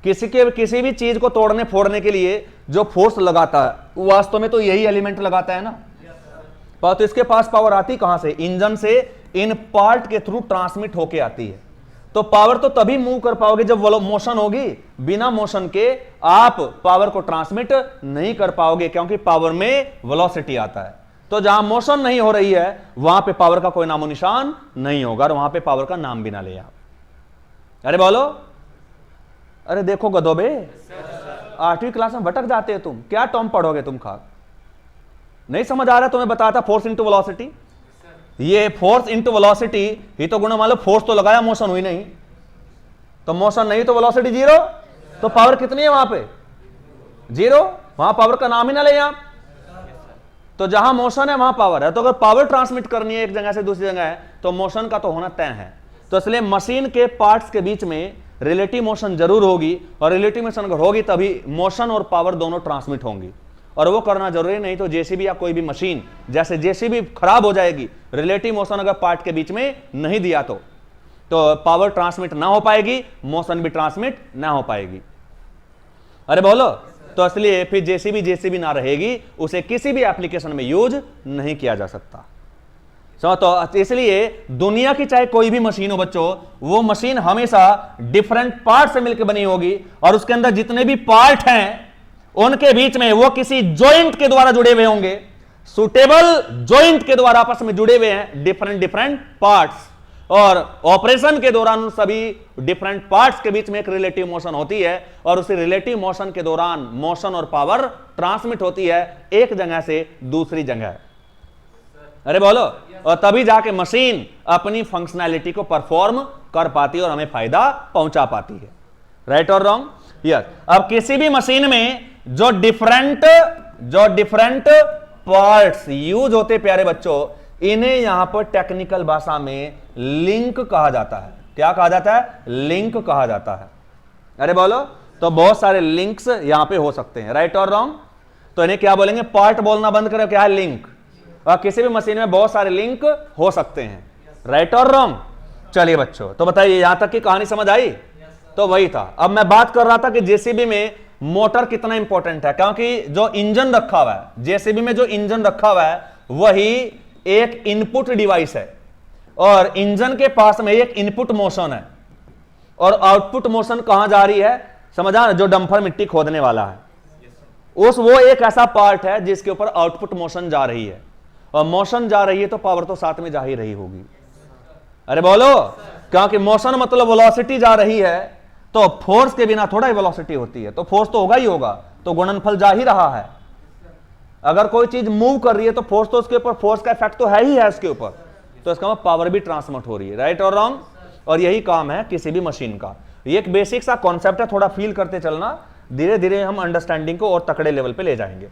किसी भी चीज को तोड़ने फोड़ने के लिए जो फोर्स लगाता है वास्तव में तो यही एलिमेंट लगाता है ना। पर तो इसके पास पावर आती कहां से, इंजन से इन पार्ट के थ्रू ट्रांसमिट होके आती है। तो पावर तो तभी मूव कर पाओगे जब मोशन होगी, बिना मोशन के आप पावर को ट्रांसमिट नहीं कर पाओगे, क्योंकि पावर में वेलोसिटी आता है। तो जहां मोशन नहीं हो रही है वहां पे पावर का कोई नामो निशान नहीं होगा, और वहां पे पावर का नाम भी ना ले आप। अरे बोलो, अरे देखो गधोबे, 8वीं क्लास में भटक जाते हो तुम, क्या टर्म पढ़ोगे तुम, खाक नहीं समझ आ रहा तुम्हें, बताता फोर्स इंटू वेलोसिटी। ये फोर्स इंटू वेलोसिटी ही तो गुण, मान लो फोर्स तो लगाया, मोशन हुई नहीं, तो मोशन नहीं तो वेलोसिटी जीरो, तो पावर कितनी है वहां पे, जीरो, वहां पावर का नाम ही ना ले आप। तो जहां मोशन है वहां पावर है, तो अगर पावर ट्रांसमिट करनी है एक जगह से दूसरी जगह है तो मोशन का तो होना तय है। तो इसलिए मशीन के पार्ट्स के बीच में रिलेटिव मोशन जरूर होगी, और रिलेटिव मोशन अगर होगी तभी मोशन और पावर दोनों ट्रांसमिट होंगी, और वो करना जरूरी नहीं। तो जेसीबी या कोई भी मशीन, जैसे जेसीबी खराब हो जाएगी, रिलेटिव मोशन अगर पार्ट के बीच में नहीं दिया तो पावर ट्रांसमिट ना हो पाएगी, मोशन भी ट्रांसमिट ना हो पाएगी। अरे बोलो, तो इसलिए फिर जेसीबी ना रहेगी, उसे किसी भी एप्लीकेशन में यूज नहीं किया जा सकता। तो इसलिए दुनिया की चाहे कोई भी मशीन हो बच्चों, वो मशीन हमेशा डिफरेंट पार्ट से मिलकर बनी होगी और उसके अंदर जितने भी पार्ट हैं उनके बीच में वो किसी जॉइंट के द्वारा जुड़े हुए होंगे, सुटेबल जॉइंट के द्वारा आपस में जुड़े हुए हैं डिफरेंट डिफरेंट पार्ट्स, और ऑपरेशन के दौरान उन सभी डिफरेंट पार्ट्स के बीच में एक रिलेटिव मोशन होती है और उसी रिलेटिव मोशन के दौरान मोशन और पावर ट्रांसमिट होती है एक जगह से दूसरी जगह। अरे बोलो, और तभी जाके मशीन अपनी फंक्शनैलिटी को परफॉर्म कर पाती है और हमें फायदा पहुंचा पाती है। राइट और रॉन्ग? यस। अब किसी भी मशीन में जो डिफरेंट पार्ट्स यूज होते प्यारे बच्चों, इन्हें यहां पर टेक्निकल भाषा में लिंक कहा जाता है। क्या कहा जाता है? लिंक कहा जाता है। अरे बोलो, तो बहुत सारे लिंक्स यहां पे हो सकते हैं। राइट और रॉन्ग? तो इन्हें क्या बोलेंगे? पार्ट बोलना बंद करो, क्या है? लिंक। और किसी भी मशीन में बहुत सारे लिंक हो सकते हैं। राइट और रॉन्ग? चलिए बच्चों, तो बताइए यहां तक की कहानी समझ आई? तो वही था। अब मैं बात कर रहा था कि जेसीबी में मोटर कितना इंपॉर्टेंट है, क्योंकि जो इंजन रखा हुआ है, जेसीबी में जो इंजन रखा हुआ है वही एक इनपुट डिवाइस है और इंजन के पास में एक इनपुट मोशन है और आउटपुट मोशन कहां जा रही है? समझा? जो डंपर मिट्टी खोदने वाला है वो एक ऐसा पार्ट है जिसके ऊपर आउटपुट मोशन जा रही है, और मोशन जा रही है तो पावर तो साथ में जा ही रही होगी। अरे बोलो, क्योंकि मोशन मतलब वेलोसिटी जा रही है, तो फोर्स के बिना थोड़ा ही वेलोसिटी होती है, तो फोर्स तो होगा ही होगा, तो गुणनफल जा ही रहा है। अगर कोई चीज मूव कर रही है तो फोर्स तो उसके ऊपर, फोर्स का इफेक्ट तो है ही है उसके ऊपर, तो इसका मतलब पावर भी ट्रांसमिट हो रही है। राइट और रॉन्ग? और यही काम है किसी भी मशीन का। ये एक बेसिक सा कॉन्सेप्ट है, थोड़ा फील करते चलना, धीरे धीरे हम अंडरस्टैंडिंग को और तकड़े लेवल पे ले जाएंगे।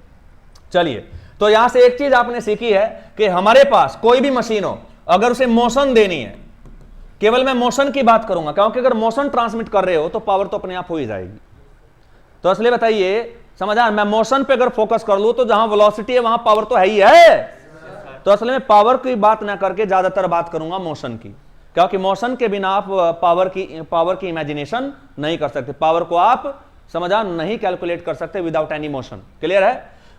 चलिए, तो यहां से एक चीज आपने सीखी है कि हमारे पास कोई भी मशीन हो, अगर उसे मोशन देनी है, केवल मैं मोशन की बात करूंगा, क्योंकि अगर मोशन ट्रांसमिट कर रहे हो तो पावर तो अपने आप हो ही जाएगी। तो इसलिए बताइए, समझा? मैं मोशन पे अगर फोकस कर लूं तो जहां वेलोसिटी है वहां पावर तो है ही है। तो असल में पावर की बात ना करके ज्यादातर बात करूंगा मोशन की, क्योंकि मोशन के बिना आप पावर की इमेजिनेशन नहीं कर सकते, पावर को आप समझा नहीं कैलकुलेट कर सकते विदाउट एनी मोशन। क्लियर है?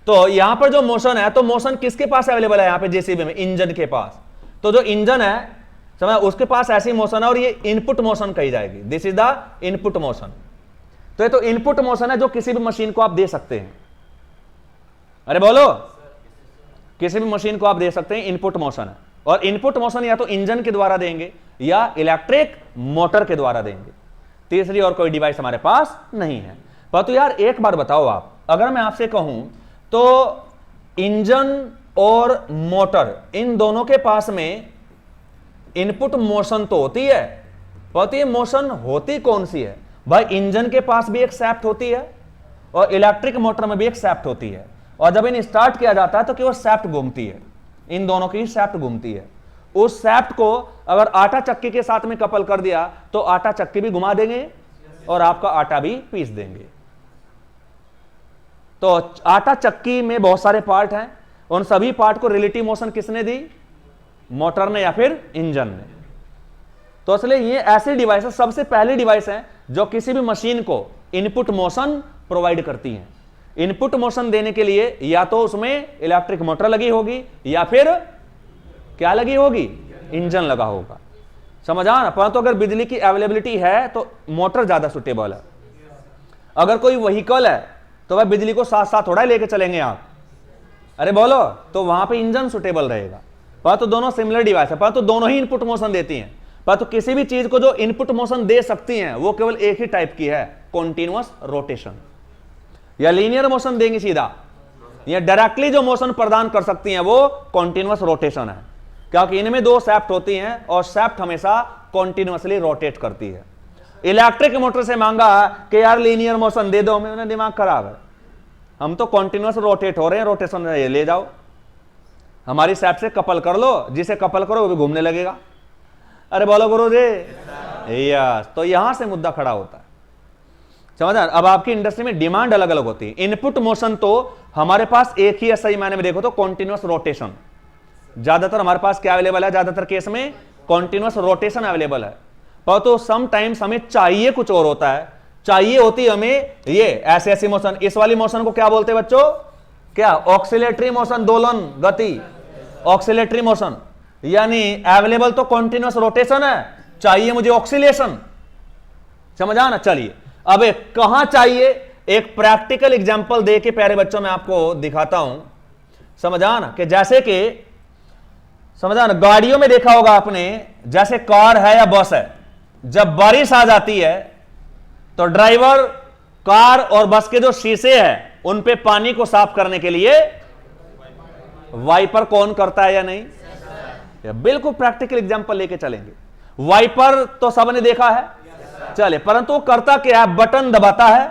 तो यहां पर जो मोशन है, तो मोशन किसके पास अवेलेबल है यहां पे जेसीबी में? इंजन के पास। तो जो इंजन है समझ, उसके पास ऐसी मोशन है और ये इनपुट मोशन कही जाएगी। This is the input motion. तो ये तो इनपुट मोशन है जो किसी भी मशीन को आप दे सकते हैं। अरे बोलो, किसी भी मशीन को आप दे सकते हैं, इनपुट मोशन है। और इनपुट मोशन या तो इंजन के द्वारा देंगे या इलेक्ट्रिक मोटर के द्वारा देंगे, तीसरी और कोई डिवाइस हमारे पास नहीं है। परंतु यार एक बार बताओ आप, अगर मैं आपसे कहूं तो इंजन और मोटर इन दोनों के पास में इनपुट मोशन तो होती है, परंतु ये मोशन होती कौन सी है? भाई इंजन के पास भी एक सैफ्ट होती है और इलेक्ट्रिक मोटर में भी एक सैफ्ट होती है, और जब इन्हें स्टार्ट किया जाता है तो केवल सैफ्ट घूमती है, इन दोनों की सैफ्ट घूमती है। उस सैफ्ट को अगर आटा चक्की के साथ में कपल कर दिया तो आटा चक्की भी घुमा देंगे और आपका आटा भी पीस देंगे। तो आटा चक्की में बहुत सारे पार्ट हैं, उन सभी पार्ट को रिलेटिव मोशन किसने दी? मोटर ने या फिर इंजन ने। तो इसलिए ये ऐसी डिवाइस है, सबसे पहली डिवाइस है जो किसी भी मशीन को इनपुट मोशन प्रोवाइड करती है। इनपुट मोशन देने के लिए या तो उसमें इलेक्ट्रिक मोटर लगी होगी या फिर क्या लगी होगी? इंजन लगा होगा। समझा ना? परंतु अगर बिजली की अवेलेबिलिटी है तो मोटर ज्यादा सुटेबल है। अगर कोई व्हीकल है तो वह बिजली को साथ साथ थोड़ा लेके चलेंगे आप, अरे बोलो, तो वहां पे इंजन सुटेबल रहेगा। परंतु दोनों सिमिलर डिवाइस है, परंतु दोनों ही इनपुट मोशन देती हैं। परंतु किसी भी चीज को जो इनपुट मोशन दे सकती हैं वो केवल एक ही टाइप की है, कॉन्टिन्यूअस रोटेशन। या लीनियर मोशन देंगी सीधा, या डायरेक्टली जो मोशन प्रदान कर सकती हैं वो कॉन्टिन्यूअस रोटेशन है, क्योंकि इनमें दो सैफ्ट होती हैं और सैफ्ट हमेशा कॉन्टिन्यूअसली रोटेट करती है। इलेक्ट्रिक मोटर से मांगा कि यार लीनियर मोशन दे दो, मेरा दिमाग खराब है, हम तो कॉन्टिन्यूअस रोटेट हो रहे हैं, रोटेशन ले जाओ, हमारी सैफ्ट से कपल कर लो, जिसे कपल करो वो भी घूमने लगेगा। अरे बोलो गुरु जी, यस। तो यहां से मुद्दा खड़ा होता है। समझा? अब आपकी इंडस्ट्री में डिमांड अलग अलग होती है। इनपुट मोशन तो हमारे पास एक ही है, सही मायने में देखो तो कॉन्टिन्यूअस रोटेशन ज्यादातर हमारे पास क्या अवेलेबल है, ज्यादातर केस में कॉन्टिन्यूअस रोटेशन अवेलेबल है। पर तो सम टाइम्स हमें चाहिए कुछ और होता है, चाहिए होती हमें ये ऐसे ऐसी मोशन। इस वाली मोशन को क्या बोलते हैं बच्चों? क्या? ऑक्सिलेटरी मोशन, दोलन गति, ऑक्सिलेटरी मोशन। यानी अवेलेबल तो कॉन्टिन्यूअस रोटेशन है, चाहिए मुझे ऑक्सीलेशन। समझा ना? चलिए अब एक कहां चाहिए, एक प्रैक्टिकल एग्जांपल दे के प्यारे बच्चों मैं आपको दिखाता हूं। समझा ना? कि जैसे कि समझा ना, गाड़ियों में देखा होगा आपने, जैसे कार है या बस है, जब बारिश आ जाती है तो ड्राइवर कार और बस के जो शीशे हैं उन पे पानी को साफ करने के लिए वाइपर कौन करता है या नहीं? या बिल्कुल प्रैक्टिकल एग्जांपल लेके चलेंगे। वाइपर तो सबने देखा है, चले, परंतु वो करता क्या है, बटन दबाता है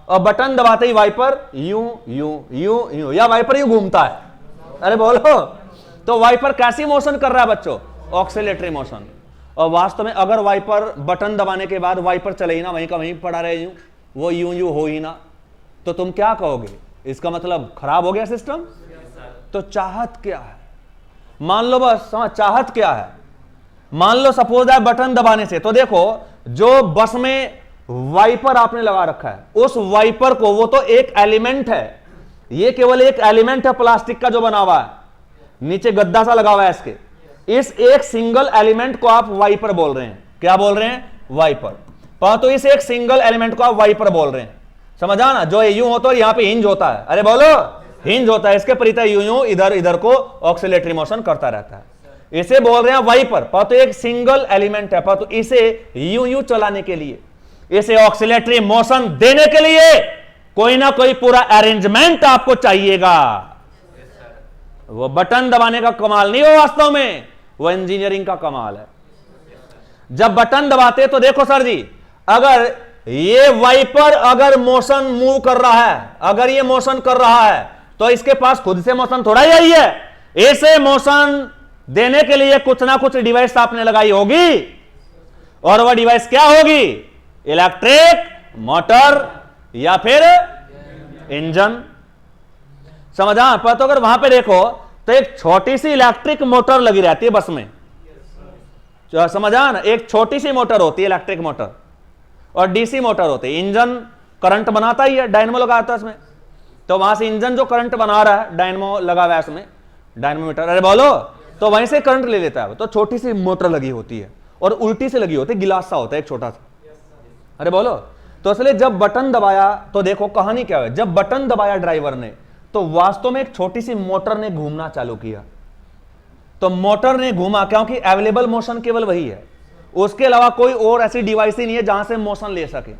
और बटन दबाते ही वाइपर यूं यूं यूं यूं या वाइपर यूं घूमता है। अरे बोलो, तो वाइपर कैसी मोशन कर रहा है बच्चों? Oscillatory motion. और वास्तव में अगर वाइपर बटन दबाने के बाद वाइपर चले ही ना, वहीं का वहीं पड़ा रहे, यूं वो यूं यूं हो ही ना, तो तुम क्या कहोगे? इसका मतलब खराब हो गया सिस्टम। तो चाहत क्या है? मान लो बस समझ, चाहत क्या है? मान लो सपोज है बटन दबाने से, तो देखो जो बस में वाइपर आपने लगा रखा है, उस वाइपर को, वो तो एक एलिमेंट है, ये केवल एक एलिमेंट है प्लास्टिक का जो बना हुआ है, नीचे गद्दा सा लगा हुआ है इसके, इस एक सिंगल एलिमेंट को आप वाइपर बोल रहे हैं। क्या बोल रहे हैं? वाइपर। तो इस एक सिंगल एलिमेंट को आप वाइपर बोल रहे हैं। समझा ना? जो यूं होता है, यहां पे हिंज होता है, अरे बोलो हिंज होता है, इसके परिता यूं यूं इधर इधर को ऑक्सीलेटरी मोशन करता रहता है, इसे बोल रहे हैं वाइपर। तो एक सिंगल एलिमेंट है, तो इसे यूं यूं चलाने के लिए, इसे ऑक्सीलेटरी मोशन देने के लिए कोई ना कोई पूरा अरेंजमेंट आपको चाहिएगा। वो बटन दबाने का कमाल नहीं हो वास्तव में, वो इंजीनियरिंग का कमाल है। जब बटन दबाते तो देखो सर जी, अगर ये वाइपर अगर मोशन मूव कर रहा है, अगर ये मोशन कर रहा है, तो इसके पास खुद से मोशन थोड़ा ही आई है, इसे मोशन देने के लिए कुछ ना कुछ डिवाइस आपने लगाई होगी, और वह डिवाइस क्या होगी? इलेक्ट्रिक मोटर या फिर इंजन। समझा? पर तो अगर वहां पे देखो तो एक छोटी सी इलेक्ट्रिक मोटर लगी रहती है बस में, समझा ना? एक छोटी सी मोटर होती है इलेक्ट्रिक मोटर, और डीसी मोटर होती है। इंजन करंट बनाता ही है, डायनमो लगाता है इसमें, तो वहां से इंजन जो करंट बना रहा है, डायनमो लगा हुआ है इसमें, डायनमोमीटर, अरे बोलो, तो वहीं से करंट ले लेता है। तो छोटी सी मोटर लगी होती है और उल्टी से लगी होती है, गिलास सा होता है एक छोटा सा, अरे बोलो। तो इसलिए जब बटन दबाया तो देखो कहानी क्या है, जब बटन दबाया ड्राइवर ने, तो वास्तव में एक छोटी सी मोटर ने घूमना चालू किया। तो मोटर ने घूमा, क्योंकि अवेलेबल मोशन केवल वही है, उसके अलावा कोई और ऐसी डिवाइस ही नहीं है जहां से मोशन ले सके।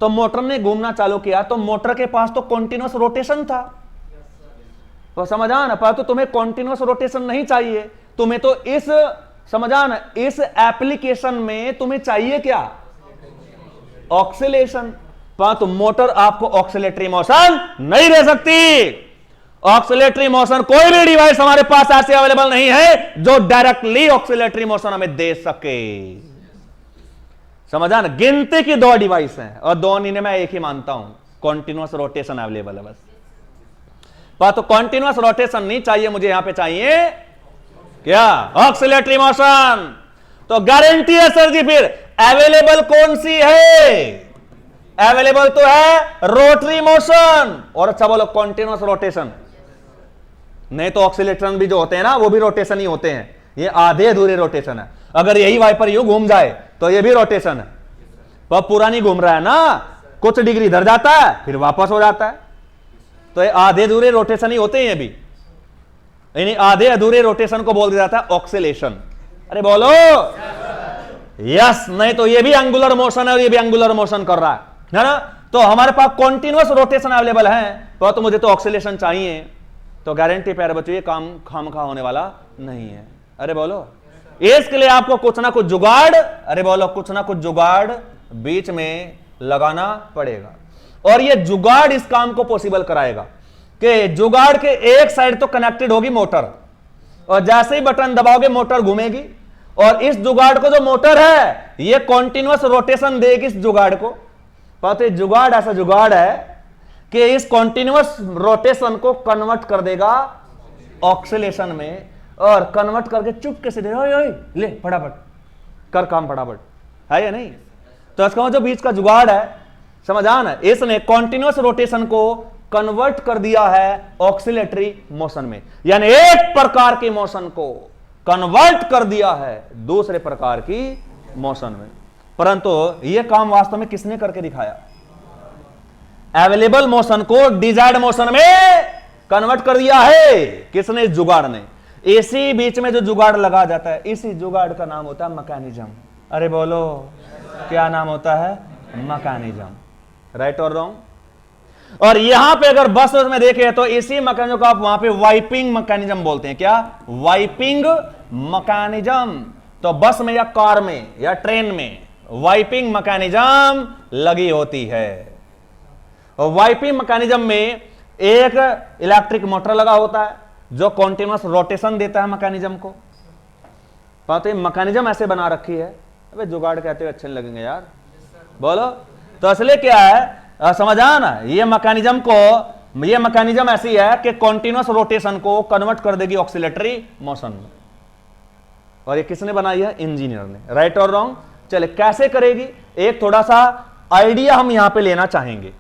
तो मोटर ने घूमना चालू किया, तो मोटर के पास तो कॉन्टिन्यूअस रोटेशन था, तो समझा ना? पर तो तुम्हें कॉन्टिन्यूअस रोटेशन नहीं चाहिए, तुम्हें तो इस, समझा ना, इस एप्लीकेशन में तुम्हें चाहिए क्या? ऑक्सीलेशन। पर तो मोटर आपको ऑक्सीलेटरी मोशन नहीं दे सकती। ऑक्सीलेटरी मोशन कोई भी डिवाइस हमारे पास ऐसे अवेलेबल नहीं है जो डायरेक्टली ऑक्सीलेटरी मोशन हमें दे सके। समझा ना? गिनती की 2 डिवाइस हैं, और दोनों में मैं एक ही मानता हूं, कॉन्टिन्यूअस रोटेशन अवेलेबल है बस। पर तो कॉन्टिन्यूअस रोटेशन नहीं चाहिए मुझे, यहां पे चाहिए क्या? Oscillatory motion. तो गारंटी है सर जी, फिर अवेलेबल कौन सी है? अवेलेबल तो है रोटरी मोशन, और अच्छा बोलो कॉन्टिन्यूअस रोटेशन। नहीं तो ऑक्सीलेटरन भी जो होते हैं ना, वो भी रोटेशन ही होते हैं, ये आधे अधूरे रोटेशन है। अगर यही वाइपर यूं घूम जाए तो ये भी रोटेशन है, पर पूरा नहीं घूम रहा है ना, कुछ डिग्री इधर जाता है फिर वापस हो जाता है, तो ये आधे अधूरे रोटेशन ही होते हैं ये भी। यानी आधे अधूरे रोटेशन को बोल दिया जाता है ऑक्सीलेशन। अरे बोलो यस, नहीं तो ये भी एंगुलर मोशन है और ये भी एंगुलर मोशन कर रहा है ना? तो हमारे पास कॉन्टिन्यूअस रोटेशन अवेलेबल है, तो मुझे तो ऑक्सीलेशन चाहिए। तो गारंटी प्यारे बच्चों, ये काम खामखा होने वाला नहीं है। अरे बोलो, इसके लिए आपको कुछ ना कुछ जुगाड़, अरे बोलो कुछ ना कुछ जुगाड़ बीच में लगाना पड़ेगा, और ये जुगाड़ इस काम को पॉसिबल कराएगा कि जुगाड़ के एक साइड तो कनेक्टेड होगी मोटर, और जैसे ही बटन दबाओगे मोटर घूमेगी, और इस जुगाड़ को जो मोटर है ये कॉन्टिन्यूअस रोटेशन देगी इस जुगाड़ को। तो जुगाड़ ऐसा जुगाड़ है कि इस कॉन्टिन्यूअस रोटेशन को कन्वर्ट कर देगा ऑक्सीलेशन में, और कन्वर्ट करके चुपके से दे, ओए ओए ले फटाफट कर काम फटाफट, है या नहीं? तो इसका जो बीच का जुगाड़ है, समझा ना, इसने कॉन्टिन्यूअस रोटेशन को कन्वर्ट कर दिया है ऑक्सीलेटरी मोशन में, यानी एक प्रकार के मोशन को कन्वर्ट कर दिया है दूसरे प्रकार की मोशन में। परंतु यह काम वास्तव में किसने करके दिखाया? अवेलेबल मोशन को डिजायर्ड मोशन में कन्वर्ट कर दिया है। किसने? जुगाड़ ने। इसी बीच में जो जुगाड़ लगा जाता है, इसी जुगाड़ का नाम होता है मैकेनिज्म। अरे बोलो, क्या नाम होता है? मैकेनिज्म। राइट और रॉन्ग? और यहां पे अगर बस में देखें तो इसी मैकेनिज्म को आप वहां पे वाइपिंग मैकेनिज्म बोलते हैं। क्या? Wiping mechanism. तो बस में या कार में या ट्रेन में वाइपिंग मैकेनिज्म लगी होती है। और वाइपिंग मैकेनिज्म में एक इलेक्ट्रिक मोटर लगा होता है जो कॉन्टिन्यूअस रोटेशन देता है मैकेनिज्म को। तो मैकेनिज्म ऐसे बना रखी है। अबे जुगाड़ कहते हुए अच्छे लगेंगे यार, बोलो। तो असली क्या है, समझ आया ना? ये मैकेनिज्म ऐसी है कि कॉन्टिन्यूअस रोटेशन को कन्वर्ट कर देगी ऑक्सिलेटरी मोशन में। और ये किसने बनाई है? इंजीनियर ने। राइट और रॉन्ग? चले, कैसे करेगी एक थोड़ा सा आइडिया हम यहां पे लेना चाहेंगे।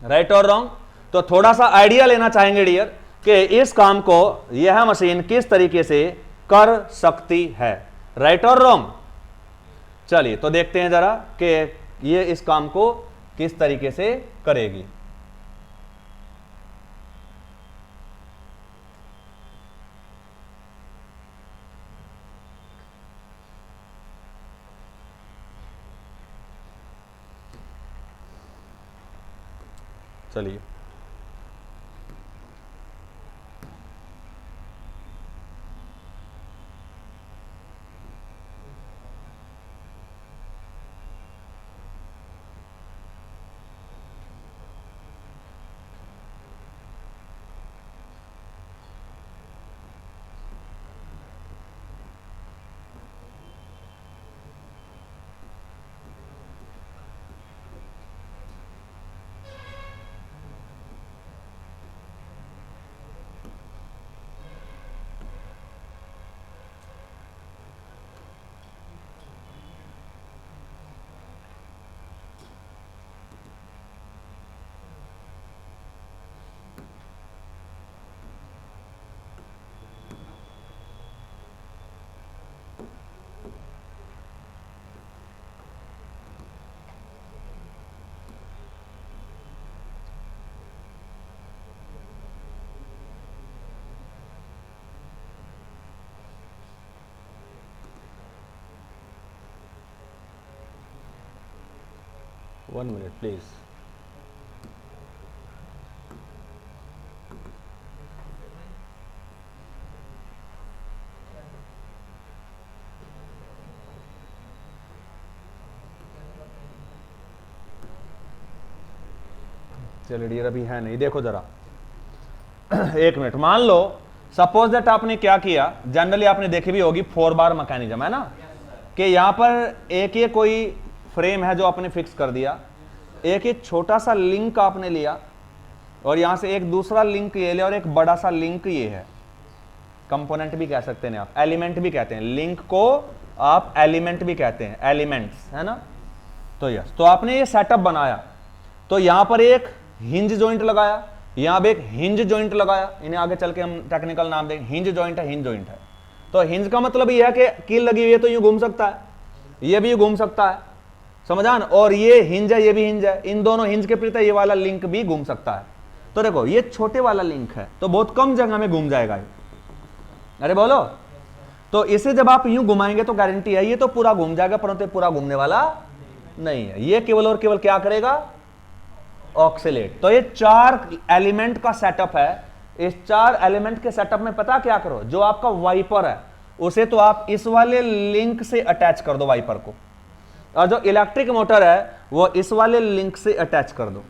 राइट और रॉन्ग? तो थोड़ा सा आइडिया लेना चाहेंगे डियर कि इस काम को यह मशीन किस तरीके से कर सकती है। राइट और रॉन्ग? चलिए तो देखते हैं जरा कि ये इस काम को किस तरीके से करेगी। चलिए वन मिनट प्लीज। चलिए डियर अभी है नहीं, देखो जरा एक मिनट। मान लो सपोज दैट आपने क्या किया, जनरली आपने देखी भी होगी 4 बार मैकेनिज्म, है ना? कि यहां पर एक ये कोई फ्रेम है जो आपने फिक्स कर दिया, एक छोटा सा लिंक आपने लिया और यहां से एक दूसरा लिंक ये लिया और एक बड़ा सा लिंक ये है। कंपोनेंट भी कह सकते हैं आप, एलिमेंट भी कहते हैं। लिंक को आप एलिमेंट भी कहते हैं, एलिमेंट्स, है ना? तो यस, तो आपने ये सेटअप बनाया। तो यहां पर एक हिंज जॉइंट लगाया, यहां भी एक हिंज जॉइंट लगाया। इन्हें आगे चल के हम टेक्निकल नाम देंगे। हिंज जॉइंट है, हिंज जॉइंट है। तो हिंज का मतलब यह है कि कील लगी हुई है तो यूं घूम सकता है, ये भी घूम सकता है, समझान? और ये हिंज है, ये भी हिंज है। इन दोनों हिंज के प्रति ये वाला लिंक भी घूम सकता है। तो देखो ये छोटे वाला लिंक है तो बहुत कम जगह में घूम जाएगा ये। अरे बोलो, तो इसे जब आप यूं घुमाएंगे तो गारंटी है ये तो पूरा घूम जाएगा, परंतु पूरा घूमने वाला नहीं है। ये केवल और केवल क्या करेगा? ऑक्सिलेट। तो ये 4 एलिमेंट का सेटअप है। इस 4 एलिमेंट के सेटअप में पता क्या करो, जो आपका वाइपर है उसे तो आप इस वाले लिंक से अटैच कर दो वाइपर को, और जो इलेक्ट्रिक मोटर है वो इस वाले लिंक से अटैच कर दो।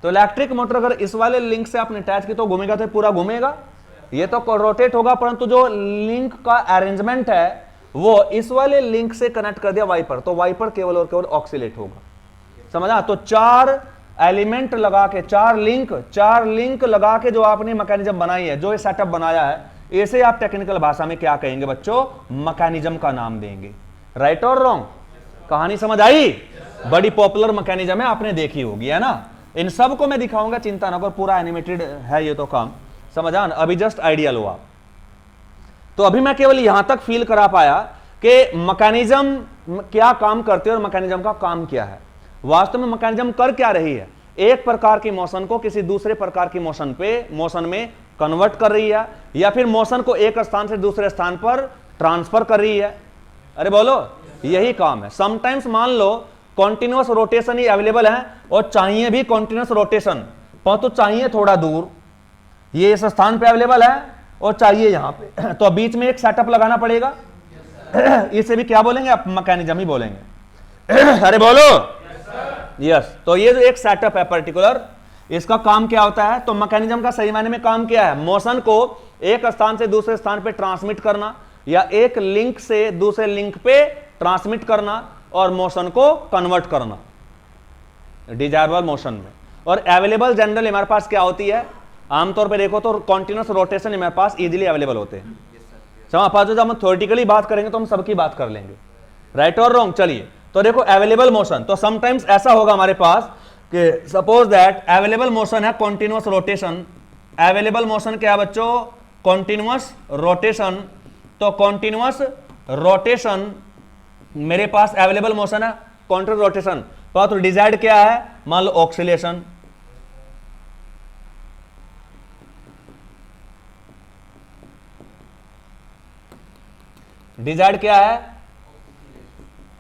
तो इलेक्ट्रिक मोटर अगर इस वाले लिंक से आपने अटैच की तो घूमेगा, तो पूरा घूमेगा, ये तो रोटेट होगा, परंतु जो लिंक का अरेंजमेंट है वो इस वाले लिंक से कनेक्ट कर दिया वाइपर, तो वाइपर केवल और केवल ऑक्सिलेट होगा। समझा? तो 4 एलिमेंट लगा के, 4 लिंक लगा के जो आपने मैकेनिज्म बनाई है, जो ये सेटअप बनाया है, इसे आप टेक्निकल भाषा में क्या कहेंगे बच्चों? मैकेनिज्म का नाम देंगे। राइट और रॉन्ग? कहानी समझ आई? बड़ी पॉपुलर मैकेनिज्म है, आपने देखी होगी, है ना? इन सब को मैं दिखाऊंगा, चिंता ना करो, पूरा एनिमेटेड है ये तो काम। समझा ना? अभी जस्ट आइडिया लो आप। तो अभी मैं केवल यहां तक फील करा पाया कि मैकेनिज्म क्या काम करते हैं और मैकेनिज्म का काम क्या है। वास्तव में मैकेनिज्म कर क्या रही है, एक प्रकार की मोशन को किसी दूसरे प्रकार की मोशन में कन्वर्ट कर रही है, या फिर मोशन को एक स्थान से दूसरे स्थान पर ट्रांसफर कर रही है। अरे बोलो, यही काम है। समटाइम्स मान लो कॉन्टिन्यूअस रोटेशन ही अवेलेबल है और चाहिए भी कॉन्टिन्यूअस रोटेशन, परंतु चाहिए थोड़ा दूर, ये इस स्थान पे अवेलेबल है और चाहिए यहां पे, तो बीच में एक सेटअप लगाना पड़ेगा। इसे भी क्या बोलेंगे आप, मैकेनिज्म ही बोलेंगे। अरे बोलो यस। तो ये जो एक सेटअप है पर्टिकुलर, इसका काम क्या होता है, तो मैकेनिज्म का सही मायने में काम क्या है, मोशन को एक स्थान से दूसरे स्थान पे ट्रांसमिट करना या एक लिंक से दूसरे लिंक पे ट्रांसमिट करना और मोशन को कन्वर्ट करना डिजायरेबल मोशन में। और अवेलेबल जनरल हमारे पास क्या होती है, आमतौर पे देखो तो कॉन्टिन्यूअस रोटेशन हमारे पास इजीली अवेलेबल होते हैं। जब हम थ्योरेटिकली बात करेंगे तो हम सबकी बात कर लेंगे, राइट और रॉन्ग। चलिए तो देखो अवेलेबल मोशन, तो समटाइम्स ऐसा होगा हमारे पास कि सपोज दैट अवेलेबल मोशन है कॉन्टिन्यूअस रोटेशन। अवेलेबल मोशन क्या है बच्चों, कॉन्टिन्यूअस रोटेशन। तो कॉन्टिन्यूअस रोटेशन मेरे पास अवेलेबल मोशन है कॉन्टिन्यूअस रोटेशन, तो डिजायर्ड क्या है, मान लो ऑक्सीलेशन। डिजायर्ड क्या है,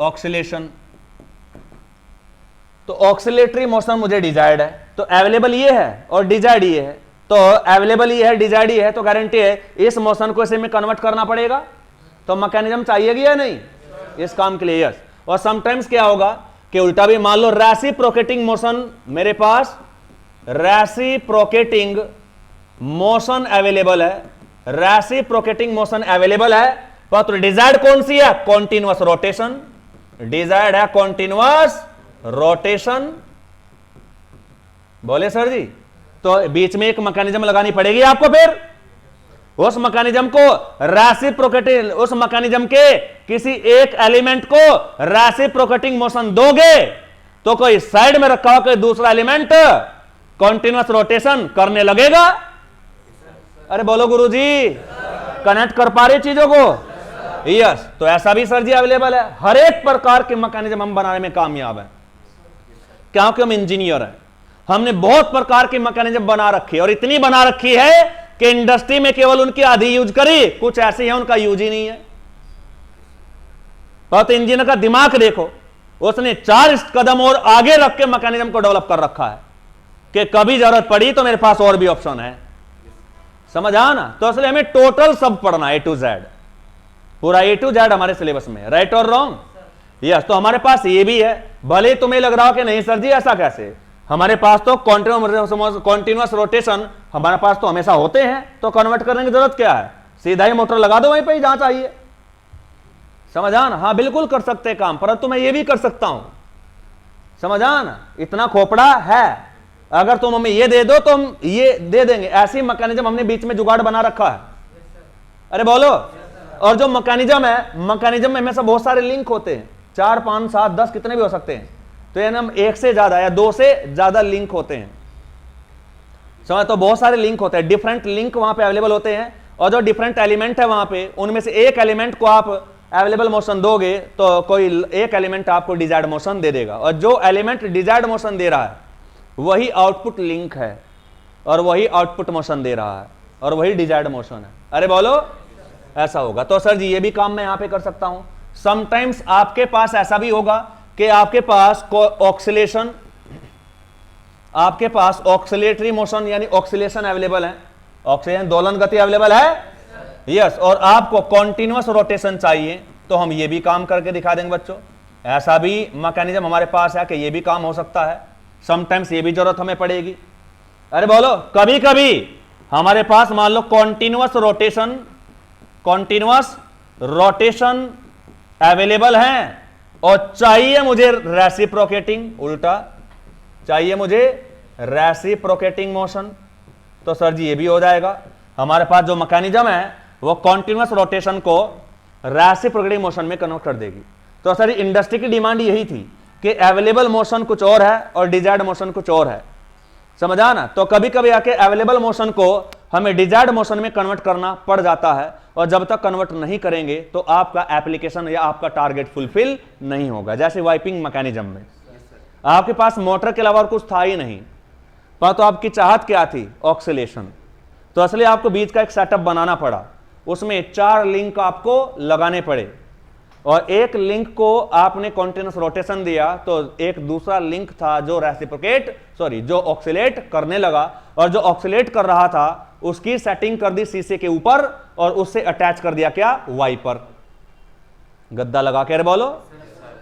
ऑक्सीलेशन। तो ऑक्सीलेटरी मोशन मुझे डिजायर्ड है, तो अवेलेबल ये है और डिजायर्ड ये है, तो अवेलेबल ये है डिजायर्ड ये है, तो गारंटी है इस मोशन को इसे में कन्वर्ट करना पड़ेगा। तो मैकेनिज्म चाहिएगी या नहीं इस काम के लिए, यस। और समटाइम्स क्या होगा कि उल्टा भी, मान लो रेसिप्रोकेटिंग मोशन मेरे पास, रेसिप्रोकेटिंग मोशन अवेलेबल है, रेसिप्रोकेटिंग मोशन अवेलेबल है, पर डिजायर्ड कौन सी है, कॉन्टिन्यूअस रोटेशन। डिजायर्ड है कॉन्टिन्यूअस रोटेशन। बोले सर जी, तो बीच में एक मैकेनिज्म लगानी पड़ेगी आपको, फिर उस मैकेनिज्म को रेसिप्रोकेटिंग, उस मैकेनिज्म के किसी एक एलिमेंट को रेसिप्रोकेटिंग मोशन दोगे तो कोई साइड में रखा हुआ कोई दूसरा एलिमेंट कॉन्टिन्यूअस रोटेशन करने लगेगा। अरे बोलो गुरुजी, कनेक्ट कर पा रहे चीजों को, यस। तो ऐसा भी सर जी अवेलेबल है, हर एक प्रकार के मैकेनिज्म हम बनाने में कामयाब है, क्योंकि हम इंजीनियर हैं। हमने बहुत प्रकार के मैकेनिज्म बना रखी है, और इतनी बना रखी है कि इंडस्ट्री में केवल उनकी आधी यूज करी, कुछ ऐसे हैं उनका यूज ही नहीं है। तो इंजीनियर का दिमाग देखो, उसने 4 कदम और आगे रख के मैकेनिज्म को डेवलप कर रखा है कि कभी जरूरत पड़ी तो मेरे पास और भी ऑप्शन है। समझ आ ना, तो इसलिए हमें टोटल सब पढ़ना ए टू जेड, पूरा ए टू जेड हमारे सिलेबस में, राइट और रॉन्ग, यस। तो हमारे पास ये भी है, भले तुम्हें लग रहा हो कि नहीं सर जी ऐसा कैसे, हमारे पास तो कॉन्टिन्यूअस रोटेशन हमारे पास तो हमेशा होते हैं, तो कन्वर्ट करने की जरूरत क्या है, सीधा ही मोटर लगा दो वहीं पे जहां चाहिए। समझ आ ना, हाँ बिल्कुल कर सकते हैं काम, परंतु मैं ये भी कर सकता हूं। समझ आ ना, इतना खोपड़ा है, अगर तुम हमें ये दे दो तो हम ये दे देंगे। ऐसी मैकेनिज्म हमने बीच में जुगाड़ बना रखा है। अरे बोलो, और जो मैकेनिज्म है, मैकेनिज्म में हमेशा बहुत सारे लिंक होते हैं, 4 5 7 10 कितने भी हो सकते हैं, तो यानी हम 1 से ज्यादा या 2 से ज्यादा लिंक होते हैं। समझ, तो बहुत सारे लिंक होते हैं, डिफरेंट लिंक वहां पे अवेलेबल होते हैं, और जो डिफरेंट एलिमेंट है वहां पे, उनमें से एक एलिमेंट को आप अवेलेबल मोशन दोगे तो कोई एक एलिमेंट आपको डिजायर्ड मोशन दे देगा, और जो एलिमेंट डिजायर्ड मोशन दे रहा है वही आउटपुट लिंक है, और वही आउटपुट मोशन दे रहा है, और वही डिजायर्ड मोशन है। अरे बोलो, ऐसा होगा। तो सर जी ये भी काम मैं यहां पे कर सकता हूं। समटाइम्स आपके पास ऐसा भी होगा कि आपके पास ऑक्सीलेशन, आपके पास ऑक्सीलेटरी मोशन यानी ऑक्सीलेशन अवेलेबल है, ऑक्सीजन दोलन गति अवेलेबल है, यस, और आपको कॉन्टिन्यूअस रोटेशन चाहिए, तो हम ये भी काम करके दिखा देंगे बच्चों। ऐसा भी मैकेनिज्म हमारे पास है कि ये भी काम हो सकता है, समटाइम्स ये भी जरूरत हमें पड़ेगी। अरे बोलो, कभी कभी हमारे पास मान लो कॉन्टिन्यूअस रोटेशन अवेलेबल है और चाहिए मुझे रेसिप्रोकेटिंग, उल्टा चाहिए मुझे रेसिप्रोकेटिंग मोशन, तो सर जी ये भी हो जाएगा। हमारे पास जो मैकेनिज्म है वो कॉन्टिन्यूअस रोटेशन को रेसिप्रोकेटिंग मोशन में कन्वर्ट कर देगी। तो सर इंडस्ट्री की डिमांड यही थी कि अवेलेबल मोशन कुछ और है और डिजायर्ड मोशन कुछ और है। समझा ना, तो कभी कभी आके अवेलेबल मोशन को हमें डिजायर्ड मोशन में कन्वर्ट करना पड़ जाता है, और जब तक कन्वर्ट नहीं करेंगे तो आपका एप्लीकेशन या आपका टारगेट फुलफिल नहीं होगा। जैसे वाइपिंग मैकेनिज्म में आपके पास मोटर के अलावा और कुछ था ही नहीं, पर तो आपकी चाहत क्या थी? ऑक्सीलेशन। तो इसलिए आपको बीच का एक सेटअप बनाना पड़ा, उसमें 4 लिंक आपको लगाने पड़े, और एक लिंक को आपने कॉन्टिन्यूस रोटेशन दिया तो एक दूसरा लिंक था जो जो ऑक्सीलेट करने लगा, और जो ऑक्सीलेट कर रहा था उसकी सेटिंग कर दी शीशे के ऊपर, और उससे अटैच कर दिया क्या? वाइपर, गद्दा लगा के बोलो।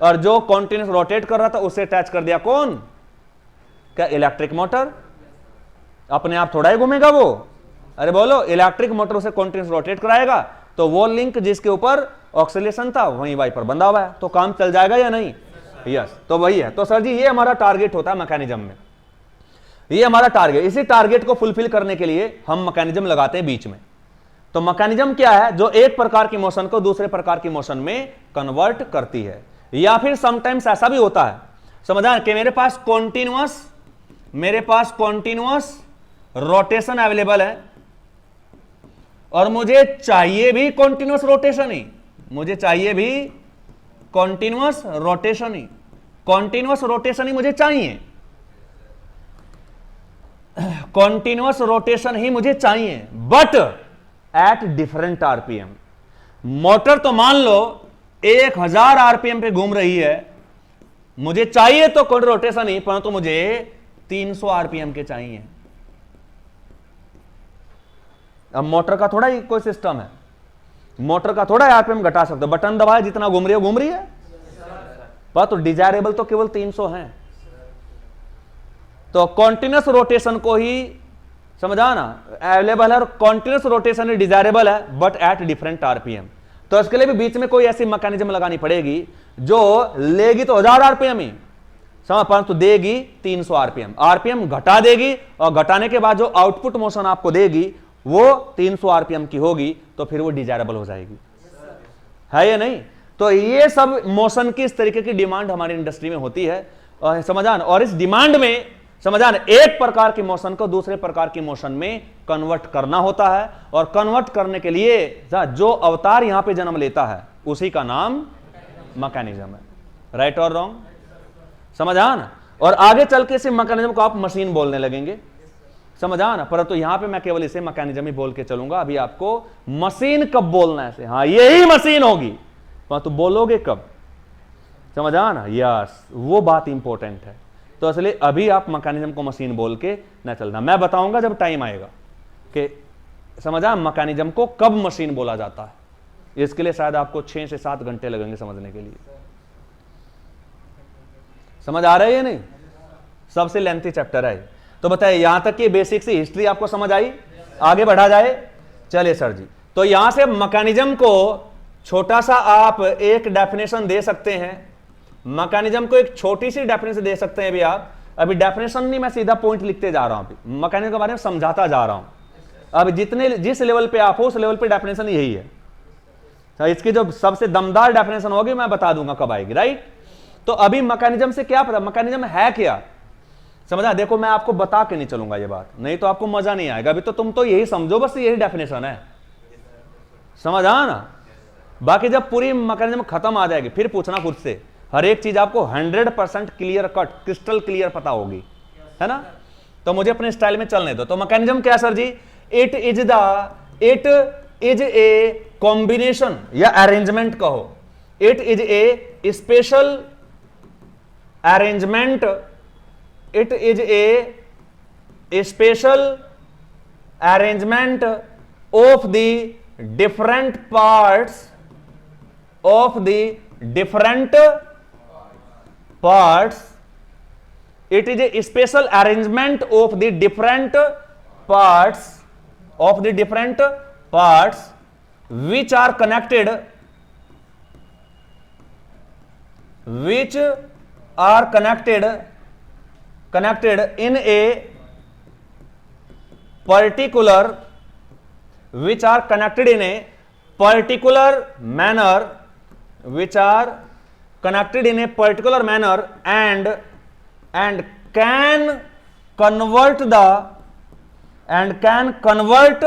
और जो कॉन्टिन्यूस रोटेट कर रहा था उससे अटैच कर दिया कौन? क्या? Electric motor. अपने आप थोड़ा ही घूमेगा वो, अरे बोलो, इलेक्ट्रिक मोटर उसे कॉन्टिन्यूस रोटेट कराएगा, तो वो लिंक जिसके ऊपर ऑक्सीलेशन था वहीं वाइपर बंधा हुआ है, तो काम चल जाएगा या नहीं? यस, तो वही है। तो सर जी ये हमारा टारगेट होता है मैकेनिज्म में, ये हमारा टारगेट। इसी टारगेट को फुलफिल करने के लिए हम मैकेनिज्म लगाते हैं बीच में। तो मैकेनिज्म क्या है? जो एक प्रकार की मोशन को दूसरे प्रकार की मोशन में कन्वर्ट करती है। या फिर समटाइम्स ऐसा भी होता है, समझा कि मेरे पास कॉन्टिन्यूअस रोटेशन अवेलेबल है, और मुझे चाहिए भी कॉन्टिन्यूअस रोटेशन ही, मुझे चाहिए भी कॉन्टिन्यूअस रोटेशन ही, कॉन्टिन्यूअस रोटेशन ही मुझे चाहिए, कॉन्टिन्यूअस रोटेशन ही मुझे चाहिए, but at different RPM. Motor तो मान लो 1000 आरपीएम पे घूम रही है, मुझे चाहिए तो कॉन्टिन्यूअस रोटेशन ही, परंतु मुझे 300 आरपीएम के चाहिए। अब मोटर का थोड़ा ही कोई सिस्टम है, मोटर का थोड़ा आरपीएम घटा सकते हो, बटन दबाया जितना घूम रही है, पर तो डिजायरेबल तो केवल 300 है। तो कॉन्टिन्यूअस रोटेशन को ही समझा ना, अवेलेबल है, और कॉन्टिन्यूअस रोटेशन डिजायरेबल है बट एट डिफरेंट आरपीएम। तो इसके लिए भी बीच में कोई ऐसी मैकेनिज्म लगानी पड़ेगी जो लेगी तो 1000 आरपीएम ही, समझ, परंतु देगी 300 आरपीएम, आरपीएम घटा देगी, और घटाने के बाद जो आउटपुट मोशन आपको देगी वो 300 आरपीएम की होगी, तो फिर वो डिजायरेबल हो जाएगी, है या नहीं? तो ये सब मोशन की इस तरीके की डिमांड हमारी इंडस्ट्री में होती है, और समझान, और इस डिमांड में समझान एक प्रकार की मोशन को दूसरे प्रकार की मोशन में कन्वर्ट करना होता है, और कन्वर्ट करने के लिए जो अवतार यहां पे जन्म लेता है उसी का नाम मैकेनिज्म है। राइट और रॉन्ग? समझान? और आगे चल के इस मैकेनिज्म को आप मशीन बोलने लगेंगे, समझा ना, परंतु यहां पे मैं केवल इसे मैकेनिज्म ही बोल के चलूंगा। अभी आपको मशीन कब बोलना है, हाँ यही मशीन होगी, परंतु बोलोगे कब, समझा ना? यस, वो बात इंपॉर्टेंट है। तो इसलिए अभी आप मैकेनिज्म को मशीन बोल के ना चलना, मैं बताऊंगा जब टाइम आएगा कि समझा मैकेनिज्म को कब मशीन बोला जाता है। इसके लिए शायद आपको 6 से 7 घंटे लगेंगे समझने के लिए। समझ आ रहा है या नहीं? सबसे लेंथी चैप्टर है। तो बताइए यहां तक की बेसिक सी हिस्ट्री आपको समझ आई? आगे बढ़ा जाए, चलिए सर जी। तो यहां से मैकेनिज्म को छोटा सा आप एक डेफिनेशन दे सकते हैं, मैकेनिज्म को एक छोटी सी डेफिनेशन दे सकते हैं। अभी आप, अभी डेफिनेशन नहीं, मैं सीधा पॉइंट लिखते जा रहा हूं, अभी मैकेनिज्म के बारे में समझाता जा रहा हूं। अब जिस लेवल पे आप हो उस लेवल पे डेफिनेशन यही है। तो इसकी जो सबसे दमदार डेफिनेशन होगी मैं बता दूंगा कब आएगी। राइट? तो अभी मैकेनिज्म से क्या पता, मैकेनिज्म है क्या, समझा? देखो मैं आपको बता के नहीं चलूंगा ये बात, नहीं तो आपको मजा नहीं आएगा। अभी तो तुम तो यही समझो बस यही डेफिनेशन है, समझा ना? बाकी जब पूरी मैकेनिज्म खत्म आ जाएगी फिर पूछना खुद से, हर एक चीज आपको 100% क्लियर कट, क्रिस्टल क्लियर पता होगी, है ना? तो मुझे अपने स्टाइल में चलने दो। तो मैकेनिज्म क्या sir ji? It is a combination या अरेंजमेंट कहो, it is a special arrangement, it is a special arrangement of the different parts of the different parts. It is a special arrangement of the different parts of the different parts which are connected in a particular, which are connected in a particular manner, which are connected in a particular manner and can convert and can convert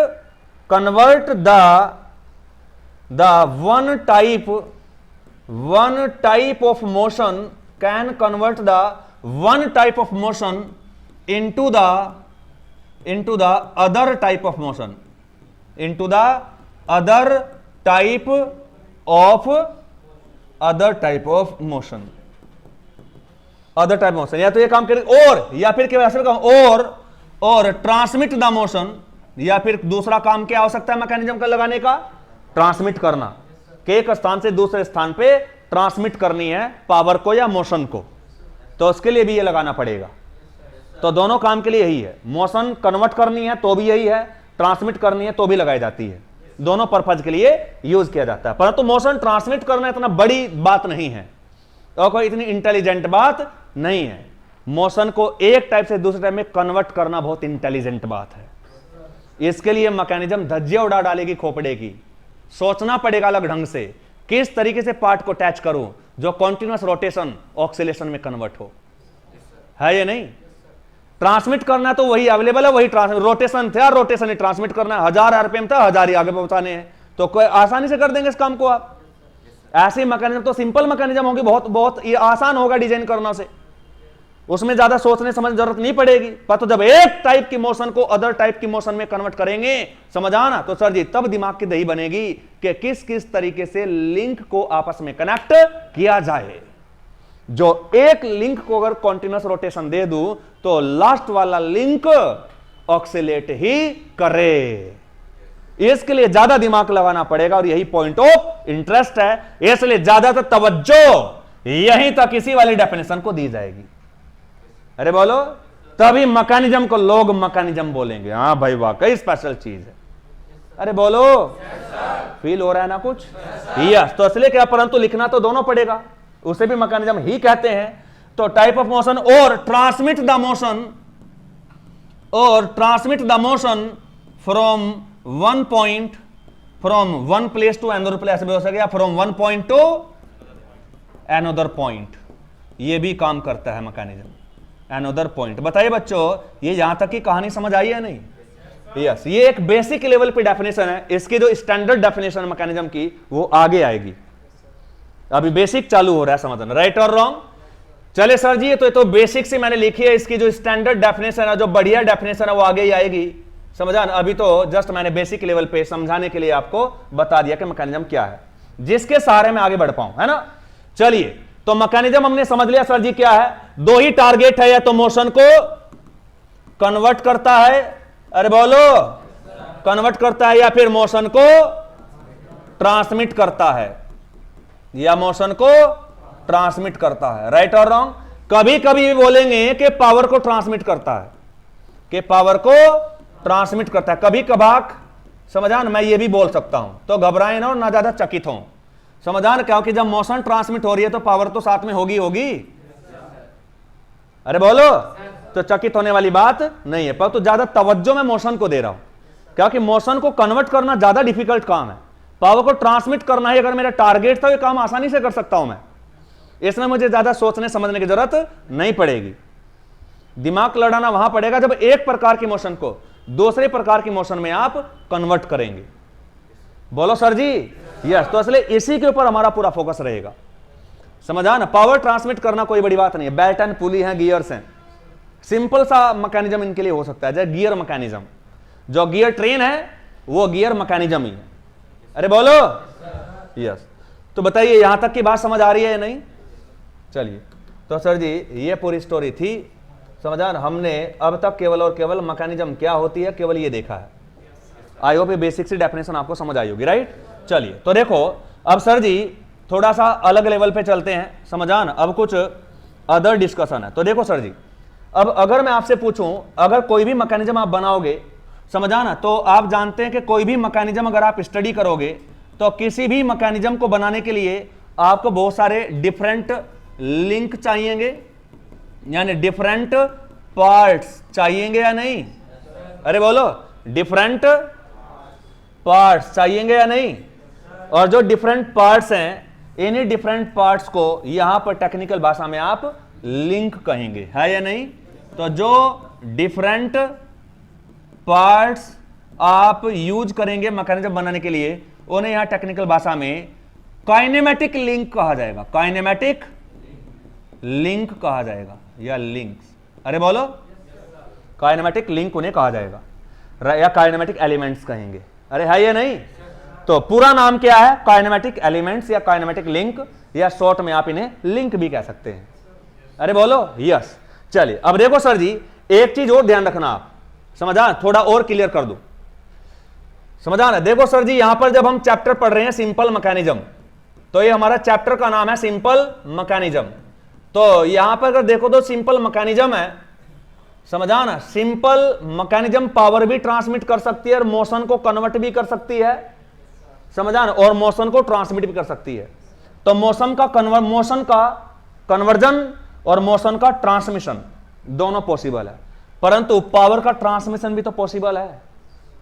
the one type of motion, can convert the one type of motion into the other type of motion, into the other type of motion, या तो ये काम करेगा, और या फिर क्या ऐसे और ट्रांसमिट द मोशन, या फिर दूसरा काम क्या हो सकता है मैकेनिज्म का लगाने का, ट्रांसमिट करना, कि एक स्थान से दूसरे स्थान पे ट्रांसमिट करनी है पावर को या मोशन को, तो उसके लिए भी ये लगाना पड़ेगा। तो दोनों काम के लिए यही है, मोशन कन्वर्ट करनी है तो भी यही है, ट्रांसमिट करनी है तो भी लगाई जाती है, दोनों पर्पज के लिए यूज किया जाता है। परंतु मोशन ट्रांसमिट करना इतना बड़ी बात नहीं है और कोई इतनी इंटेलिजेंट बात नहीं है। मोशन को एक टाइप से दूसरे टाइप में कन्वर्ट करना बहुत इंटेलिजेंट बात है। इसके लिए मैकेनिज्म धज्जियां उड़ा डालेगी खोपड़े की, सोचना पड़ेगा अलग ढंग से किस तरीके से पार्ट को अटैच करूं जो कॉन्टिन्यूअस रोटेशन ऑक्सीलेशन में कन्वर्ट हो, है ये नहीं। ट्रांसमिट करना तो वही अवेलेबल है, वही रोटेशन थे, रोटेशन ही ट्रांसमिट करना है, 1000 आरपीएम था, 1000 ही आगे पहुंचाने हैं, तो कोई आसानी से कर देंगे इस काम को आप। ऐसे मैकेनिज्म तो सिंपल मैकेनिज्म होगी, बहुत बहुत आसान होगा डिजाइन करना से, उसमें ज्यादा सोचने समझने जरूरत नहीं पड़ेगी। पर तो जब एक टाइप की मोशन को अदर टाइप की मोशन में कन्वर्ट करेंगे, समझ आना, तो सर जी तब दिमाग की दही बनेगी कि किस किस तरीके से लिंक को आपस में कनेक्ट किया जाए। जो एक लिंक को अगर कॉन्टिन्यूअस रोटेशन दे दूं तो लास्ट वाला लिंक ऑक्सीलेट ही करे, इसके लिए ज्यादा दिमाग लगाना पड़ेगा और यही पॉइंट ऑफ इंटरेस्ट है, इसलिए ज्यादातर तवज्जो यहीं तक इसी वाली डेफिनेशन को दी जाएगी। अरे बोलो, तभी मैकेनिज्म को लोग मैकेनिज्म बोलेंगे, हाँ भाई वाकई स्पेशल चीज है। अरे बोलो, फील हो रहा है ना कुछ? यस, तो इसलिए क्या, परंतु लिखना तो दोनों पड़ेगा, उसे भी मैकेनिज्म ही कहते हैं। तो टाइप ऑफ मोशन और transmit the motion from one point, from one place to another place भी हो सकेगा, from one point to another point, ये भी काम करता है मैकेनिज्म। अनदर पॉइंट, बताइए बच्चों, ये यहां तक की कहानी समझ आई है नहीं? यस, ये एक बेसिक लेवल पे डेफिनेशन है, इसकी जो स्टैंडर्ड डेफिनेशन मैकेनिज्म की वो आगे आएगी, अभी बेसिक चालू हो रहा है समझना, राइट और रॉन्ग। चले सर जी, ये तो बेसिक से मैंने लिखी है, इसकी जो स्टैंडर्ड डेफिनेशन है, जो बढ़िया डेफिनेशन है वो आगे ही आएगी, समझा ना। अभी तो जस्ट मैंने बेसिक लेवल पे समझाने के लिए आपको बता दिया कि मैकेनिज्म क्या है, जिसके सहारे में आगे बढ़ पाऊं, है ना। चलिए, तो मैकेनिज्म हमने समझ लिया सर जी क्या है, दो ही टारगेट है, या तो मोशन को कन्वर्ट करता है, अरे बोलो, कन्वर्ट करता है, या फिर मोशन को ट्रांसमिट करता है, या मोशन को ट्रांसमिट करता है, राइट और रॉन्ग। कभी कभी बोलेंगे कि पावर को ट्रांसमिट करता है, कि पावर को ट्रांसमिट करता है, कभी कभार, समझान, मैं ये भी बोल सकता हूं, तो घबराएं ना और ना ज्यादा चकित हों, समझान, क्योंकि जब मोशन ट्रांसमिट हो रही है तो पावर तो साथ में होगी। अरे बोलो, तो चकित होने वाली बात नहीं है, पर तो ज्यादा तवज्जो मैं मोशन को दे रहा हूं, क्योंकि मोशन को कन्वर्ट करना ज्यादा डिफिकल्ट काम है, पावर को ट्रांसमिट करना है अगर मेरा टारगेट था, ये काम आसानी से कर सकता हूं मैं, इसमें मुझे ज्यादा सोचने समझने की जरूरत नहीं पड़ेगी। दिमाग लड़ाना वहां पड़ेगा जब एक प्रकार की मोशन को दूसरे प्रकार की मोशन में आप कन्वर्ट करेंगे। बोलो सर जी, यस, तो इसलिए इसी के ऊपर हमारा पूरा फोकस रहेगा, समझा ना। पावर ट्रांसमिट करना कोई बड़ी बात नहीं है, बेल्ट एंड पुली है, गियर्स हैं, सिंपल सा मैकेनिज्म इनके लिए हो सकता है, जैसे गियर मैकेनिज्म, जो गियर ट्रेन है वो गियर मैकेनिज्म ही है। अरे बोलो, यस, तो बताइए यहां तक की बात समझ आ रही है या नहीं? चलिए, तो सर जी ये पूरी स्टोरी थी, समझा ना। हमने अब तक केवल और केवल मैकेनिज्म क्या होती है केवल ये देखा है, आई होप बेसिक सी डेफिनेशन आपको समझ आई होगी, राइट। चलिए, तो देखो अब सर जी थोड़ा सा अलग लेवल पे चलते हैं, समझा ना, अब कुछ अदर डिस्कशन है। तो देखो सर जी, अब अगर मैं आपसे पूछूं, अगर कोई भी मैकेनिज्म आप बनाओगे, समझा ना, तो आप जानते हैं कि कोई भी मैकेनिज्म अगर आप स्टडी करोगे तो किसी भी मैकेनिज्म को बनाने के लिए आपको बहुत सारे डिफरेंट लिंक चाहिएंगे, यानी डिफरेंट पार्ट्स चाहिएंगे या नहीं? अरे बोलो, डिफरेंट पार्ट्स चाहिएंगे या नहीं? और जो डिफरेंट पार्ट्स हैं, इन्हीं डिफरेंट पार्ट्स को यहां पर टेक्निकल भाषा में आप लिंक कहेंगे, है या नहीं? तो जो डिफरेंट पार्ट्स आप यूज करेंगे मैकेनिज्म बनाने के लिए, उन्हें यहां टेक्निकल भाषा में काइनेमेटिक लिंक कहा जाएगा। काइनेमेटिक लिंक कहा जाएगा या लिंक्स। अरे बोलो, काइनेमेटिक लिंक उन्हें कहा जाएगा या काइनेमेटिक एलिमेंट्स कहेंगे। अरे है ये नहीं? तो पूरा नाम क्या है? काइनेमेटिक एलिमेंट्स या काइनेमेटिक लिंक, या शॉर्ट में आप इन्हें लिंक भी कह सकते हैं। अरे बोलो यस। चलिए अब देखो सर जी, एक चीज और ध्यान रखना, आप समझा, थोड़ा और क्लियर कर दो, समझा ना। देखो सर जी, यहां पर जब हम चैप्टर पढ़ रहे हैं सिंपल मैकेनिज्म, तो ये हमारा चैप्टर का नाम है सिंपल मैकेनिज्म। तो यहां पर अगर देखो तो सिंपल मैकेनिज्म है, समझा ना। सिंपल मैकेनिज्म पावर भी ट्रांसमिट कर सकती है और मोशन को कन्वर्ट भी कर सकती है, समझा ना, और मोशन को ट्रांसमिट भी कर सकती है। तो मोशन का कन्वर्जन और मोशन का ट्रांसमिशन दोनों पॉसिबल है, परंतु पावर का ट्रांसमिशन भी तो पॉसिबल है।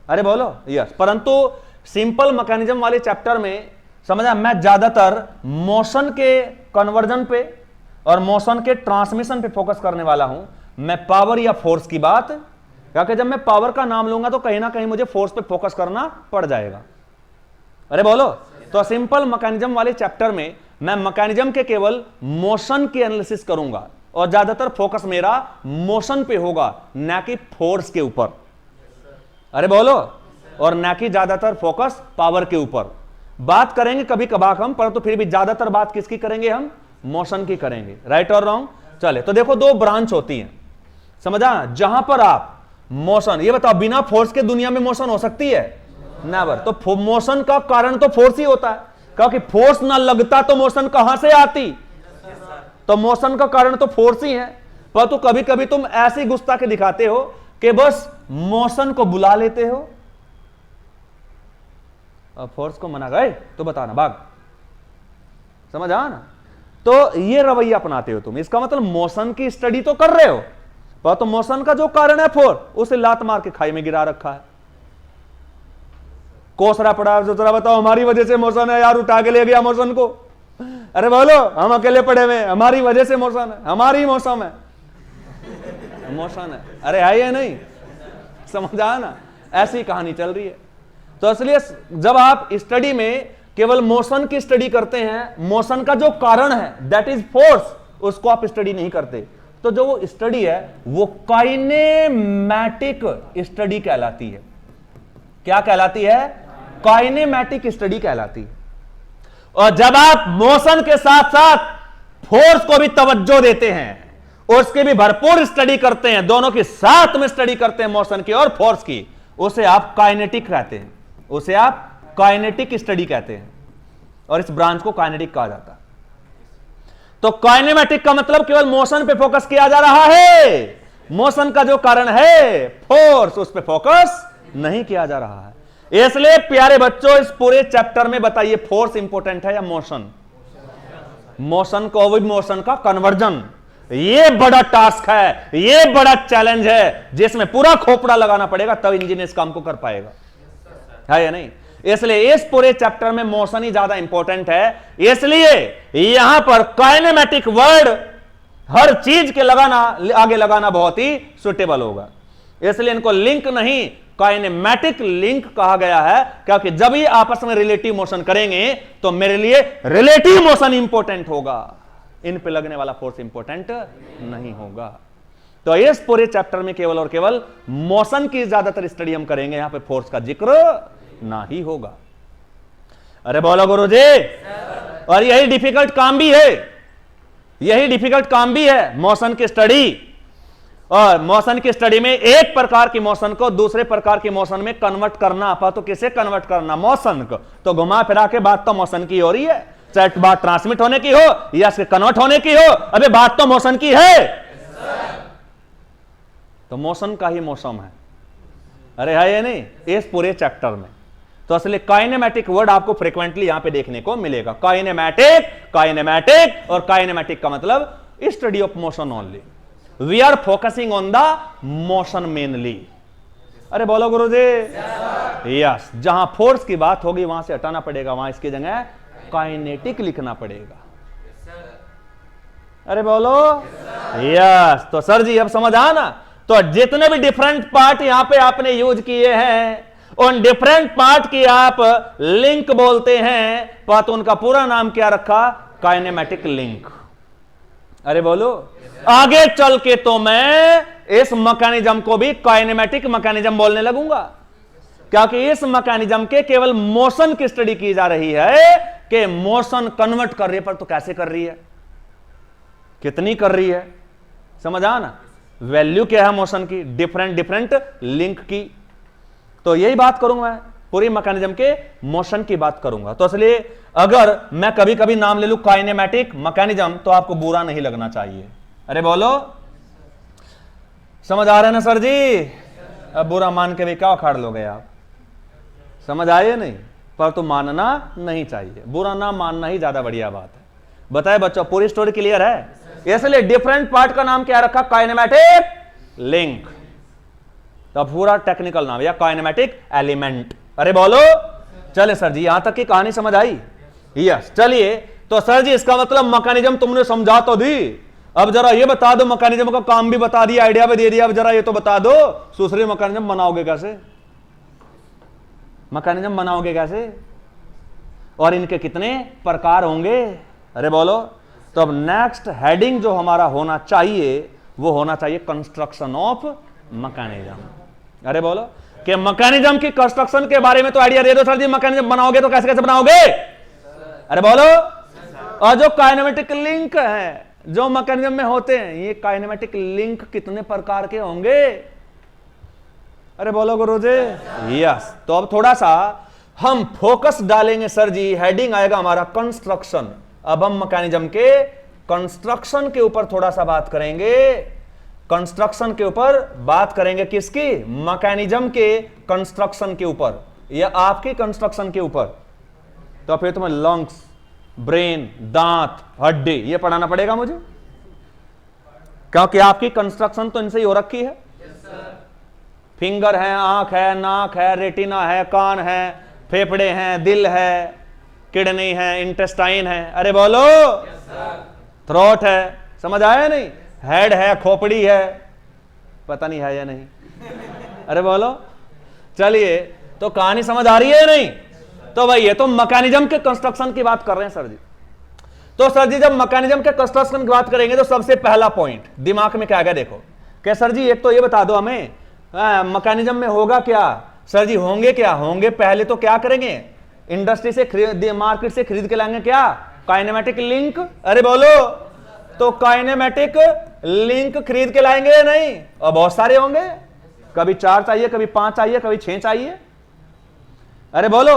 अरे बोलो यस। परंतु सिंपल मैकेनिज्म वाले चैप्टर में समझा, मैं ज्यादातर मोशन के कन्वर्जन पे और मोशन के ट्रांसमिशन पे फोकस करने वाला हूं, मैं पावर या फोर्स की बात, क्योंकि जब मैं पावर का नाम लूंगा तो कहीं ना कहीं मुझे फोर्स पे फोकस करना पड़ जाएगा। अरे बोलो, तो सिंपल मैकेनिज्म वाले चैप्टर में मैं मैकेनिज्म के केवल मोशन की एनालिसिस करूंगा और ज्यादातर फोकस मेरा मोशन पे होगा, ना कि फोर्स के ऊपर। अरे बोलो, और ना कि ज्यादातर फोकस पावर के ऊपर। बात करेंगे कभी कभार हम, परंतु फिर भी ज्यादातर बात किसकी करेंगे हम? मोशन की करेंगे। राइट और रॉन्ग? चले, तो देखो दो ब्रांच होती हैं, समझा, जहां पर आप मोशन, ये बताओ बिना फोर्स के दुनिया में मोशन हो सकती है? नेवर। तो मोशन का कारण तो फोर्स ही होता है, क्योंकि फोर्स ना लगता तो मोशन कहां से आती? तो मोशन का कारण तो फोर्स ही है। पर तो कभी कभी तुम ऐसी गुस्ताखी दिखाते हो कि बस मोशन को बुला लेते हो, अब फोर्स को मना गए तो बताना भाग, समझ आ ना। तो ये रवैया अपनाते हो तुम, इसका मतलब मोशन की स्टडी तो कर रहे हो, पर तो मोशन का जो कारण है फोर्स, उसे लात मार के खाई में गिरा रखा है, कोसरा पड़ा। जो जरा बताओ, हमारी वजह से मोशन है यार, उठा के ले गया मोशन को। अरे बोलो, हम अकेले पड़े हुए, हमारी वजह से मोशन है, हमारी मौसम है, मोशन है। अरे है ये नहीं? समझ आया ना, ऐसी कहानी चल रही है। तो इसलिए जब आप स्टडी में केवल मोशन की स्टडी करते हैं, मोशन का जो कारण है दैट इज फोर्स, उसको आप स्टडी नहीं करते, तो जो वो स्टडी है वो काइनेमैटिक स्टडी कहलाती है। क्या कहलाती है? काइनेमैटिक स्टडी कहलाती है। और जब आप मोशन के साथ साथ फोर्स को भी तवज्जो देते हैं और उसकी भी भरपूर स्टडी करते हैं, दोनों की साथ में स्टडी करते हैं, मोशन की और फोर्स की, उसे आप काइनेटिक कहते हैं, उसे आप काइनेटिक स्टडी कहते हैं, और इस ब्रांच को काइनेटिक कहा जाता है। तो काइनेमेटिक का मतलब केवल मोशन पे फोकस किया जा रहा है, मोशन का जो कारण है फोर्स, उस पे फोकस नहीं किया जा रहा है। इसलिए प्यारे बच्चों, इस पूरे चैप्टर में बताइए फोर्स इंपॉर्टेंट है या मोशन? मोशन को विद मोशन का कन्वर्जन, ये बड़ा टास्क है, ये बड़ा चैलेंज है, जिसमें पूरा खोपड़ा लगाना पड़ेगा, तब इंजन इस काम को कर पाएगा, है या नहीं? इसलिए इस पूरे चैप्टर में मोशन ही ज्यादा इंपॉर्टेंट है। इसलिए यहां पर काइनेमेटिक वर्ड हर चीज के आगे लगाना बहुत ही सुटेबल होगा। इसलिए इनको लिंक नहीं, काइनेमेटिक लिंक कहा गया है, क्योंकि जब ये आपस में रिलेटिव मोशन करेंगे तो मेरे लिए रिलेटिव मोशन इंपॉर्टेंट होगा, इन पे लगने वाला फोर्स इंपॉर्टेंट नहीं होगा। तो इस पूरे चैप्टर में केवल और केवल मोशन की ज्यादातर स्टडी हम करेंगे, यहां पे फोर्स का जिक्र ना ही होगा। अरे बोलो गुरुजी। और यही डिफिकल्ट काम भी है, यही डिफिकल्ट काम भी है मोशन की स्टडी। और मोशन की स्टडी में एक प्रकार की मोशन को दूसरे प्रकार की मोशन में कन्वर्ट करना, तो किसे कन्वर्ट करना? मोशन को। तो घुमा फिरा के बात तो मोशन की हो रही है, चाहे बात ट्रांसमिट होने की हो या कन्वर्ट होने की हो, अबे बात तो मोशन की है। तो मोशन का ही मौसम है, अरे है ये नहीं, इस पूरे चैप्टर में। तो असली काइनेमेटिक वर्ड आपको फ्रीक्वेंटली यहां पे देखने को मिलेगा, काइनेमेटिक, काइनेमेटिक, और काइनेमेटिक का मतलब study of motion only. We are focusing on the motion mainly. अरे बोलो गुरुजी। यस, जहां फोर्स की बात होगी वहां से हटाना पड़ेगा, वहां इसकी जगह काइनेटिक लिखना पड़ेगा। अरे बोलो यस। तो सर जी अब समझ आ ना, तो जितने भी डिफरेंट पार्ट यहां पे आपने यूज किए हैं, उन डिफरेंट पार्ट की आप लिंक बोलते हैं, तो उनका पूरा नाम क्या रखा? Kinematic link. अरे बोलो, आगे चल के तो मैं इस मैकेनिज्म को भी काइनेमेटिक मैकेनिज्म बोलने लगूंगा, क्योंकि इस मैकेनिज्म के केवल मोशन की स्टडी की जा रही है कि मोशन कन्वर्ट कर रही है, पर तो कैसे कर रही है, कितनी कर रही है, समझ आ ना? वैल्यू क्या है मोशन की, डिफरेंट डिफरेंट लिंक की। तो यही बात करूंगा मैं, पूरी मैकेनिज्म के मोशन की बात करूंगा। तो इसलिए अगर मैं कभी कभी नाम ले लूं काइनेमेटिक मैकेनिज्म, तो आपको बुरा नहीं लगना चाहिए। अरे बोलो, समझ आ रहा है ना सर जी? अब बुरा मान के भी क्या उखाड़ लोगे आप, समझ आए नहीं? पर तो मानना नहीं चाहिए, बुरा ना मानना ही ज्यादा बढ़िया बात है। बताए बच्चों, पूरी स्टोरी क्लियर है? इसलिए डिफरेंट पार्ट का नाम क्या रखा? Kinematic link. तो पूरा टेक्निकल नाम या काइनेमेटिक एलिमेंट। अरे बोलो, चले सर जी, यहां तक की कहानी समझ आई? यस, चलिए। तो सर जी इसका मतलब मैकेनिज्म तुमने समझा तो दी, अब जरा ये बता दो, मैकेनिज्म का काम भी बता दिया, आइडिया भी दे दिया, अब जरा ये तो बता दो दूसरे मैकेनिज्म बनाओगे कैसे, मैकेनिज्म बनाओगे कैसे, और इनके कितने प्रकार होंगे? अरे बोलो। तो अब नेक्स्ट हेडिंग जो हमारा होना चाहिए वो होना चाहिए कंस्ट्रक्शन ऑफ मैकेनिज्म। अरे बोलो कि मैकेनिज्म की कंस्ट्रक्शन के बारे में तो आइडिया दे दो सर जी, मैकेनिज्म बनाओगे तो कैसे कैसे बनाओगे? अरे बोलो। और जो काइनेमेटिक लिंक है जो मैकेनिज्म में होते हैं, ये काइनेमेटिक लिंक कितने प्रकार के होंगे? अरे बोलो गुरुजी। यस। तो अब थोड़ा सा हम फोकस डालेंगे सर जी, हेडिंग आएगा हमारा कंस्ट्रक्शन। अब हम मैकेनिज्म के कंस्ट्रक्शन के ऊपर थोड़ा सा बात करेंगे, कंस्ट्रक्शन के ऊपर बात करेंगे। किसकी? मैकेनिज्म के कंस्ट्रक्शन के ऊपर या आपके कंस्ट्रक्शन के ऊपर। तो फिर तुम्हें लंग्स, ब्रेन, दांत, हड्डी ये पढ़ाना पड़ेगा मुझे, क्योंकि आपकी कंस्ट्रक्शन तो इनसे ही हो रखी है। फिंगर है, आंख है, नाक है, रेटिना है, कान है, फेफड़े हैं, दिल है, किडनी है, इंटेस्टाइन है। अरे बोलो। थ्रोट है, समझ आया नहीं? हेड है, खोपड़ी है, पता नहीं है या नहीं। अरे बोलो। चलिए, तो कहानी समझ आ रही है या नहीं? तो भाई ये तो मैकेनिज्म के कंस्ट्रक्शन की बात कर रहे हैं सर जी। तो सर जी जब मैकेनिज्म के कंस्ट्रक्शन की बात करेंगे तो सबसे पहला पॉइंट दिमाग में क्या आएगा? देखो क्या सर जी, एक तो ये बता दो हमें मैकेनिज्म में होगा क्या? सर जी होंगे क्या? होंगे पहले तो क्या करेंगे? इंडस्ट्री से खरीद, मार्केट से खरीद के लाएंगे क्या? Kinematic link. अरे बोलो। तो काइनेमेटिक लिंक खरीद के लाएंगे या नहीं? और बहुत सारे होंगे, कभी 4 चाहिए, कभी 5 चाहिए, कभी 6 चाहिए। अरे बोलो।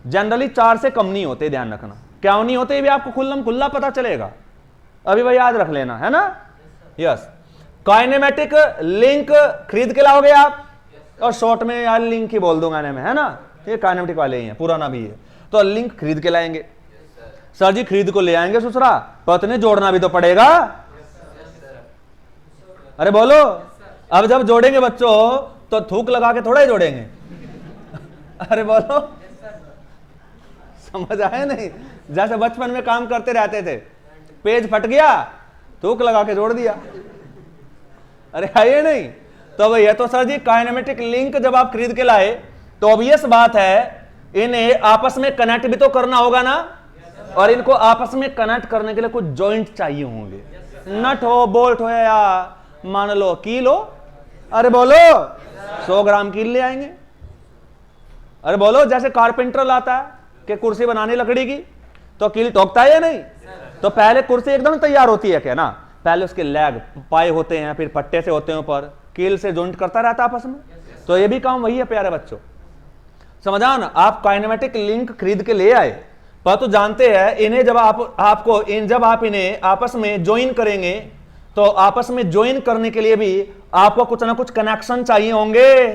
जनरली 4 से कम नहीं होते, ध्यान रखना। क्या नहीं होते भी आपको खुल्लम खुल्ला पता चलेगा, अभी भाई याद रख लेना, है ना? यस। काइनेमेटिक लिंक खरीद के लाओगे आप, और शॉर्ट में यार लिंक ही बोल दूंगा में, है ना? ये काइनेमेटिक वाले ही हैं, पुराना भी है। तो लिंक खरीद के लाएंगे सर जी, खरीद को ले आएंगे ससुरा, पतने जोड़ना भी तो पड़ेगा। अरे बोलो। अब जब जोड़ेंगे बच्चों तो थूक लगा के थोड़ा ही जोड़ेंगे। अरे बोलो, समझ आया नहीं? जैसे बचपन में काम करते रहते थे, पेज फट गया, थूक लगा के जोड़ दिया। अरे आइए नहीं? तो भैया तो सर जी काइनेमेटिक लिंक जब आप खरीद के लाए तो ऑब्वियस बात है इन्हें आपस में कनेक्ट भी तो करना होगा ना, और इनको आपस में कनेक्ट करने के लिए कुछ जॉइंट चाहिए होंगे, नट हो, बोल्ट हो, या मान लो कील हो। अरे बोलो। 100 ग्राम कील ले आएंगे। अरे बोलो। जैसे कारपेंटर लाता है कि कुर्सी बनानी लकड़ी की, तो कील ठोकता है या नहीं? तो पहले कुर्सी एकदम तैयार होती है क्या ना, पहले उसके लेग पाए होते हैं, फिर पट्टे से होते हैं ऊपर, कील से जॉइंट करता रहता आपस में। तो ये भी काम वही है प्यारे बच्चों, समझा ना? आप काइनेमेटिक लिंक खरीद के ले आए, पर तो जानते हैं इन्हें जब जब आप इन्हें आपस में ज्वाइन करेंगे तो आपस में ज्वाइन करने के लिए भी आपको कुछ ना कुछ कनेक्शन चाहिए होंगे,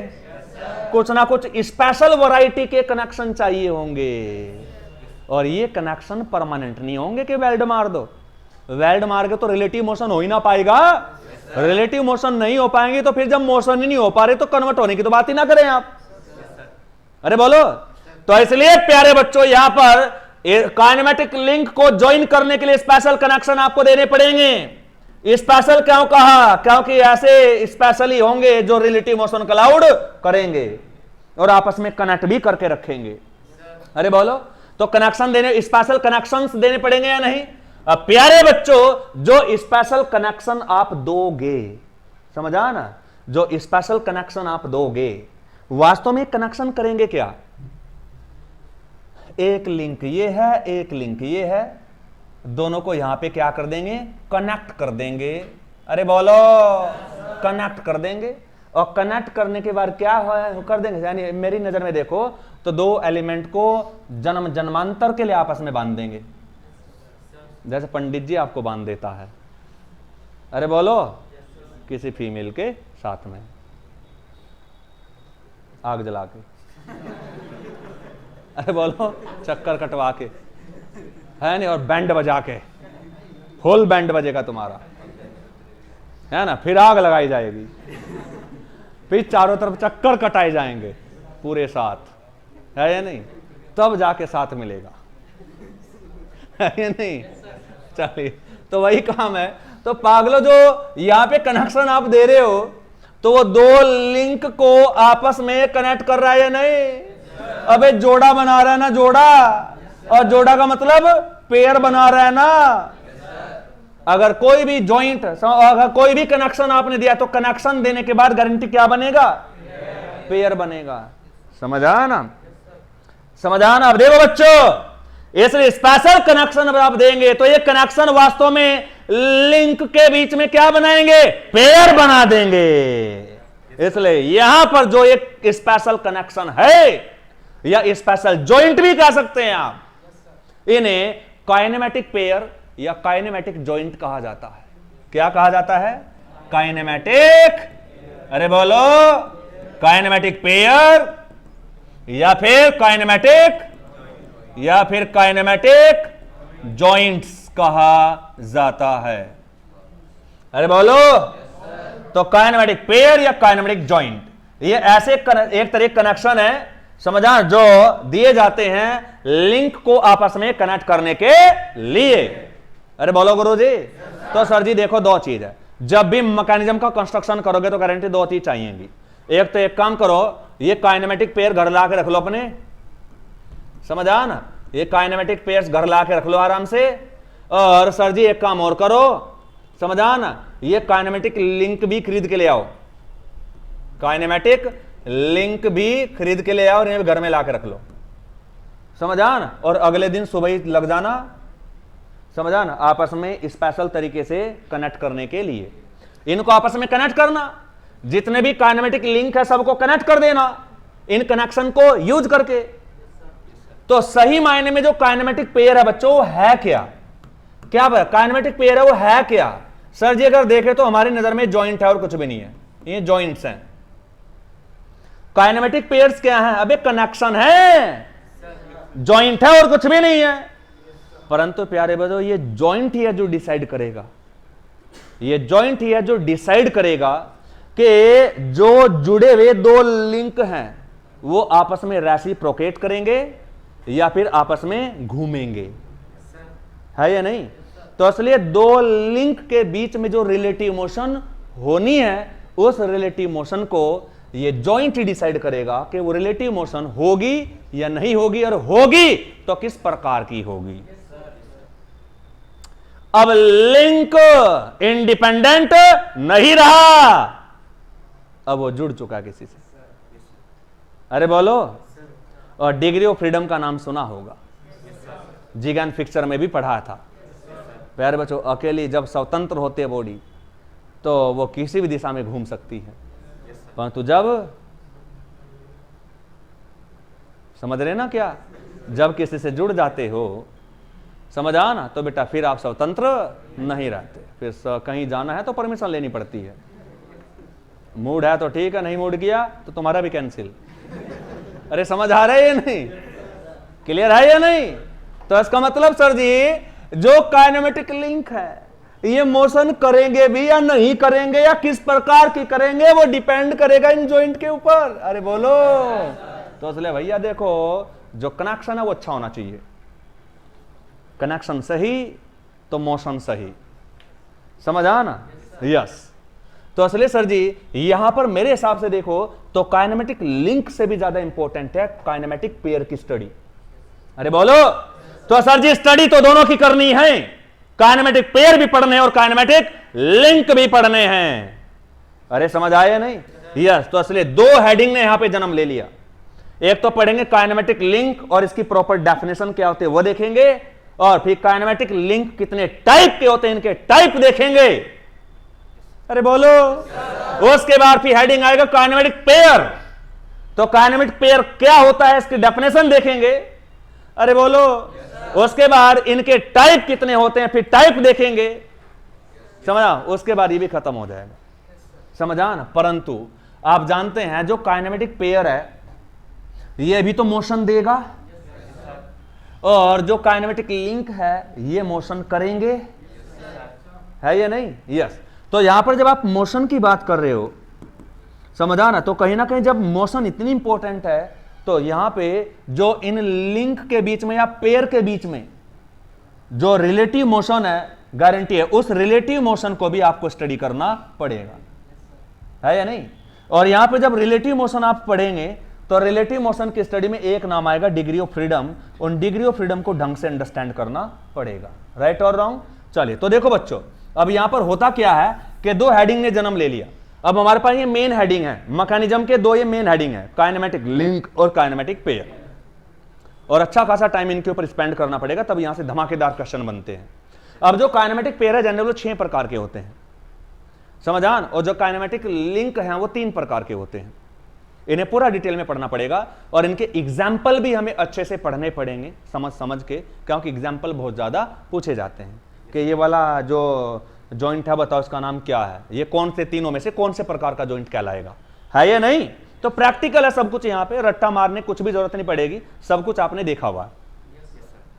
कुछ ना कुछ स्पेशल वैरायटी के कनेक्शन चाहिए होंगे, और ये कनेक्शन परमानेंट नहीं होंगे कि वेल्ड मार दो। वेल्ड मार के तो रिलेटिव मोशन हो ही ना पाएगा। रिलेटिव मोशन नहीं हो पाएंगे तो फिर जब मोशन ही नहीं हो पा रहे तो कन्वर्ट होने की तो बात ही ना करें आप। अरे बोलो। तो इसलिए प्यारे बच्चों यहां पर काइनेमेटिक लिंक को ज्वाइन करने के लिए स्पेशल कनेक्शन आपको देने पड़ेंगे। स्पेशल क्यों कहा? क्योंकि ऐसे स्पेशली होंगे जो रिलेटिव मोशन क्लाउड करेंगे और आपस में कनेक्ट भी करके रखेंगे। अरे बोलो, तो कनेक्शन देने, स्पेशल कनेक्शंस देने पड़ेंगे या नहीं? अब प्यारे बच्चों, जो स्पेशल कनेक्शन आप दोगे, समझा ना, जो स्पेशल कनेक्शन आप दोगे, वास्तव में कनेक्शन करेंगे क्या? एक लिंक ये है, एक लिंक ये है, दोनों को यहां पे क्या कर देंगे? कनेक्ट कर देंगे। अरे बोलो, कनेक्ट कर देंगे। और कनेक्ट करने के बाद क्या कर देंगे? यानी मेरी नजर में देखो तो दो एलिमेंट को जन्म जन्मांतर के लिए आपस में बांध देंगे, जैसे पंडित जी आपको बांध देता है। अरे बोलो, किसी फीमेल के साथ में आग जला के, अरे बोलो, चक्कर कटवा के, है नहीं, और बैंड बजा के, होल बैंड बजेगा तुम्हारा, है ना, फिर आग लगाई जाएगी, फिर चारों तरफ चक्कर कटाए जाएंगे पूरे साथ, है या नहीं? तब जाके साथ मिलेगा, है या नहीं? चलिए, तो वही काम है। तो पागलो, जो यहां पे कनेक्शन आप दे रहे हो, तो वो दो लिंक को आपस में कनेक्ट कर रहा है या नहीं? अबे जोड़ा बना रहा है ना, जोड़ा, और जोड़ा का मतलब पेयर बना रहा है ना। अगर कोई भी जॉइंट, अगर कोई भी कनेक्शन आपने दिया, तो कनेक्शन देने के बाद गारंटी क्या बनेगा? पेयर बनेगा। समझा ना? समझा ना? अब देखो बच्चों, इसलिए स्पेशल कनेक्शन अगर आप देंगे तो ये कनेक्शन वास्तव में लिंक के बीच में क्या बनाएंगे? पेयर बना देंगे। इसलिए यहां पर जो एक स्पेशल कनेक्शन है, या स्पेशल जॉइंट भी कह सकते हैं आप, इन्हें काइनेमेटिक पेयर या काइनेमेटिक जॉइंट कहा जाता है। क्या कहा जाता है? काइनेमेटिक, अरे बोलो, काइनेमेटिक पेयर, या फिर काइनेमेटिक, या फिर काइनेमेटिक जॉइंट्स कहा जाता है। अरे बोलो, तो काइनेमेटिक पेयर या काइनेमेटिक जॉइंट, ये ऐसे एक तरह कनेक्शन है, समझा, जो दिए जाते हैं लिंक को आपस में कनेक्ट करने के लिए। अरे बोलो गुरुजी। तो सर जी देखो, दो चीज है, जब भी मैकेनिज्म का कंस्ट्रक्शन करोगे तो गारंटी दो चीज चाहिएगी। एक तो एक काम करो, ये काइनेमेटिक पेयर घर ला के रख लो अपने, समझा ना, ये काइनेमेटिक पेयर्स घर ला के रख लो आराम से। और सर जी एक काम और करो, समझा ना, ये काइनेमेटिक लिंक भी खरीद के ले आओ, काइनेमेटिक लिंक भी खरीद के ले आओ, इन्हें घर में ला के रख लो, समझा ना। और अगले दिन सुबह ही लग जाना, समझा ना, आपस में स्पेशल तरीके से कनेक्ट करने के लिए। इनको आपस में कनेक्ट करना, जितने भी काइनेमेटिक लिंक है सबको कनेक्ट कर देना इन कनेक्शन को यूज करके। तो सही मायने में जो काइनेमेटिक पेयर है बच्चों, वो है क्या? क्या काइनेमेटिक पेयर है, वो है क्या? सर जी अगर देखें तो हमारी नजर में जॉइंट है और कुछ भी नहीं है, ये जॉइंट्स हैं। काइनेमेटिक पेयर्स क्या है? अबे कनेक्शन है, जॉइंट है और कुछ भी नहीं है। परंतु प्यारे बच्चों, ये जॉइंट ही है जो डिसाइड करेगा, ये जॉइंट ही है जो डिसाइड करेगा कि जो जुड़े हुए दो लिंक हैं वो आपस में रेसिप्रोकेट करेंगे या फिर आपस में घूमेंगे, है या नहीं? तो इसलिए दो लिंक के बीच में जो रिलेटिव मोशन होनी है, उस रिलेटिव मोशन को ये जॉइंट ही डिसाइड करेगा कि वो रिलेटिव मोशन होगी या नहीं होगी, और होगी तो किस प्रकार की होगी। अब लिंक इंडिपेंडेंट नहीं रहा, अब वो जुड़ चुका किसी से। अरे बोलो, और डिग्री ऑफ फ्रीडम का नाम सुना होगा, जिगन फिक्सर में भी पढ़ा था। प्यारे बच्चों, अकेली जब स्वतंत्र होती है बॉडी तो वो किसी भी दिशा में घूम सकती है, परंतु जब, समझ रहे ना क्या, जब किसी से जुड़ जाते हो, समझ आ ना, तो बेटा फिर आप स्वतंत्र नहीं रहते, फिर कहीं जाना है तो परमिशन लेनी पड़ती है। मूड है तो ठीक है, नहीं मूड किया तो तुम्हारा भी कैंसिल। अरे समझ आ रहा है या नहीं? क्लियर है या नहीं? तो इसका मतलब सर जी जो काइनेमेटिक लिंक है ये मोशन करेंगे भी या नहीं करेंगे, या किस प्रकार की करेंगे, वो डिपेंड करेगा इन जॉइंट के ऊपर। अरे बोलो, तो इसलिए भैया देखो, जो कनेक्शन है वो अच्छा होना चाहिए। कनेक्शन सही तो मोशन सही, समझ आ ना? यस। तो असली सर जी यहां पर मेरे हिसाब से देखो तो काइनेमेटिक लिंक से भी ज्यादा इंपॉर्टेंट है काइनेमेटिक पेयर की स्टडी। अरे बोलो, तो सर जी स्टडी तो दोनों की करनी है, काइनेमेटिक पेयर भी पढ़ने हैं और काइनेमेटिक लिंक भी पढ़ने हैं। अरे समझ आया नहीं? यस। तो असली दो हेडिंग ने यहां पे जन्म ले लिया। एक तो पढ़ेंगे काइनेमेटिक लिंक और इसकी प्रॉपर डेफिनेशन क्या होते हैं वो देखेंगे, और फिर काइनेमेटिक लिंक कितने टाइप के होते हैं इनके टाइप देखेंगे। अरे बोलो। उसके बाद फिर हेडिंग आएगा काइनेमेटिक पेयर। तो काइनेमेटिक पेयर क्या होता है इसकी डेफिनेशन देखेंगे। अरे बोलो। उसके बाद इनके टाइप कितने होते हैं फिर टाइप देखेंगे। समझा? उसके बाद ये भी खत्म हो जाएगा। समझा ना? परंतु आप जानते हैं जो काइनेमेटिक पेयर है ये भी तो मोशन देगा, और जो काइनेमेटिक लिंक है ये मोशन करेंगे, है या नहीं? यस। तो यहां पर जब आप मोशन की बात कर रहे हो, समझा ना, तो कहीं ना कहीं जब मोशन इतनी इंपॉर्टेंट है तो यहां पे जो इन लिंक के बीच में या पेयर के बीच में जो रिलेटिव मोशन है, गारंटी है उस रिलेटिव मोशन को भी आपको स्टडी करना पड़ेगा, है या नहीं? और यहां पे जब रिलेटिव मोशन आप पढ़ेंगे तो रिलेटिव मोशन की स्टडी में एक नाम आएगा डिग्री ऑफ फ्रीडम। उन डिग्री ऑफ फ्रीडम को ढंग से अंडरस्टैंड करना पड़ेगा। राइट और रॉन्ग? चलिए, तो देखो बच्चों, अब यहां पर होता क्या है कि दो हेडिंग ने जन्म ले लिया। अब हमारे पास ये मेन हेडिंग है, मैकेनिज्म के दो ये मेन हेडिंग है, काइनेमेटिक लिंक और काइनेमेटिक पेयर, और अच्छा खासा टाइम इनके ऊपर स्पेंड करना पड़ेगा, तब यहां से धमाकेदार क्वेश्चन बनते हैं। अब जो काइनेमेटिक पेयर है जनरली 6 प्रकार के होते हैं, समझान, और जो काइनेमेटिक लिंक हैं वो 3 प्रकार के होते हैं। इन्हें पूरा डिटेल में पढ़ना पड़ेगा और इनके एग्जाम्पल भी हमें अच्छे से पढ़ने पड़ेंगे समझ के, क्योंकि एग्जाम्पल बहुत ज्यादा पूछे जाते हैं कि ये वाला जो जॉइंट है बताओ इसका नाम क्या है, ये कौन से तीनों में से कौन से प्रकार का जॉइंट कहलाएगा, है या नहीं? तो प्रैक्टिकल है सब कुछ, यहाँ पे रट्टा मारने कुछ भी जरूरत नहीं पड़ेगी, सब कुछ आपने देखा हुआ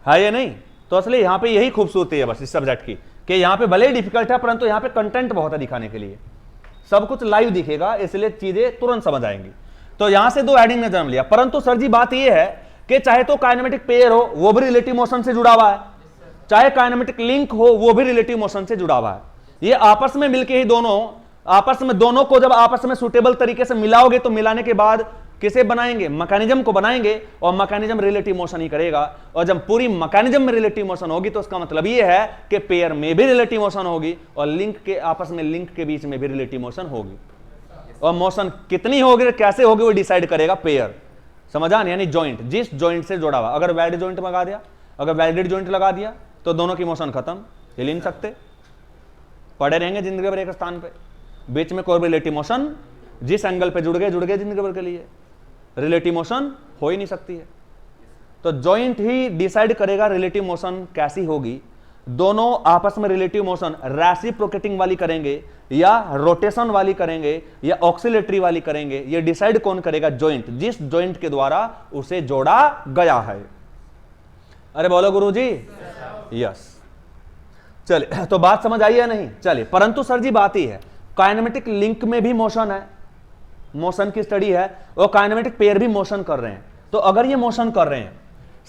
है या नहीं? तो असली यहाँ पे यही खूबसूरती है बस इस सब्जेक्ट की कि यहाँ पे भले ही डिफिकल्ट है परंतु यहाँ पे कंटेंट बहुत है दिखाने के लिए, सब कुछ लाइव दिखेगा, इसलिए चीजें तुरंत समझ आएंगी। तो यहां से दो हेडिंग ने जन्म लिया, परंतु सर जी बात यह है कि चाहे तो काइनेमेटिक पेयर हो वो भी रिलेटिव मोशन से जुड़ा हुआ है, चाहे काइनेमेटिक लिंक हो वो भी रिलेटिव मोशन से जुड़ा हुआ है। ये आपस में मिलके ही दोनों को जब आपस में सुटेबल तरीके से मिलाओगे तो मिलाने के बाद किसे बनाएंगे? मैकेनिज्म को बनाएंगे, और मैकेनिज्म रिलेटिव मोशन ही करेगा। और जब पूरी मैकेनिज्म में रिलेटिव मोशन होगी तो उसका मतलब ये है कि पेयर में भी रिलेटिव मोशन होगी और लिंक के आपस में लिंक के बीच में भी रिलेटिव मोशन होगी। और मोशन कितनी होगी कैसे होगी वो डिसाइड करेगा पेयर, समझा? यानी जॉइंट, जिस जॉइंट से जुड़ा हुआ। अगर वैलिड जॉइंट लगा दिया, अगर वैलिड जॉइंट लगा दिया तो दोनों की मोशन खत्म, हिल नहीं सकते, पड़े रहेंगे जिंदगी भर एक स्थान पे। बीच में कोई रिलेटिव मोशन जिस एंगल पे जुड़ गए जिंदगी भर के लिए, रिलेटिव मोशन हो ही नहीं सकती है। तो जॉइंट ही डिसाइड करेगा रिलेटिव मोशन कैसी होगी। दोनों आपस में रिलेटिव मोशन रेसिप्रोकेटिंग वाली करेंगे या रोटेशन वाली करेंगे या ऑक्सिलेटरी वाली करेंगे, ये डिसाइड कौन करेगा? जॉइंट, जिस जॉइंट के द्वारा उसे जोड़ा गया है। अरे बोलो गुरुजी। यस। चलिए, तो बात समझ आई या नहीं? चलिए, परंतु सर जी बात ही है काइनेमेटिक लिंक में भी मोशन है, मोशन की स्टडी है, और काइनेमेटिक पेयर भी मोशन कर रहे हैं। तो अगर ये मोशन कर रहे हैं,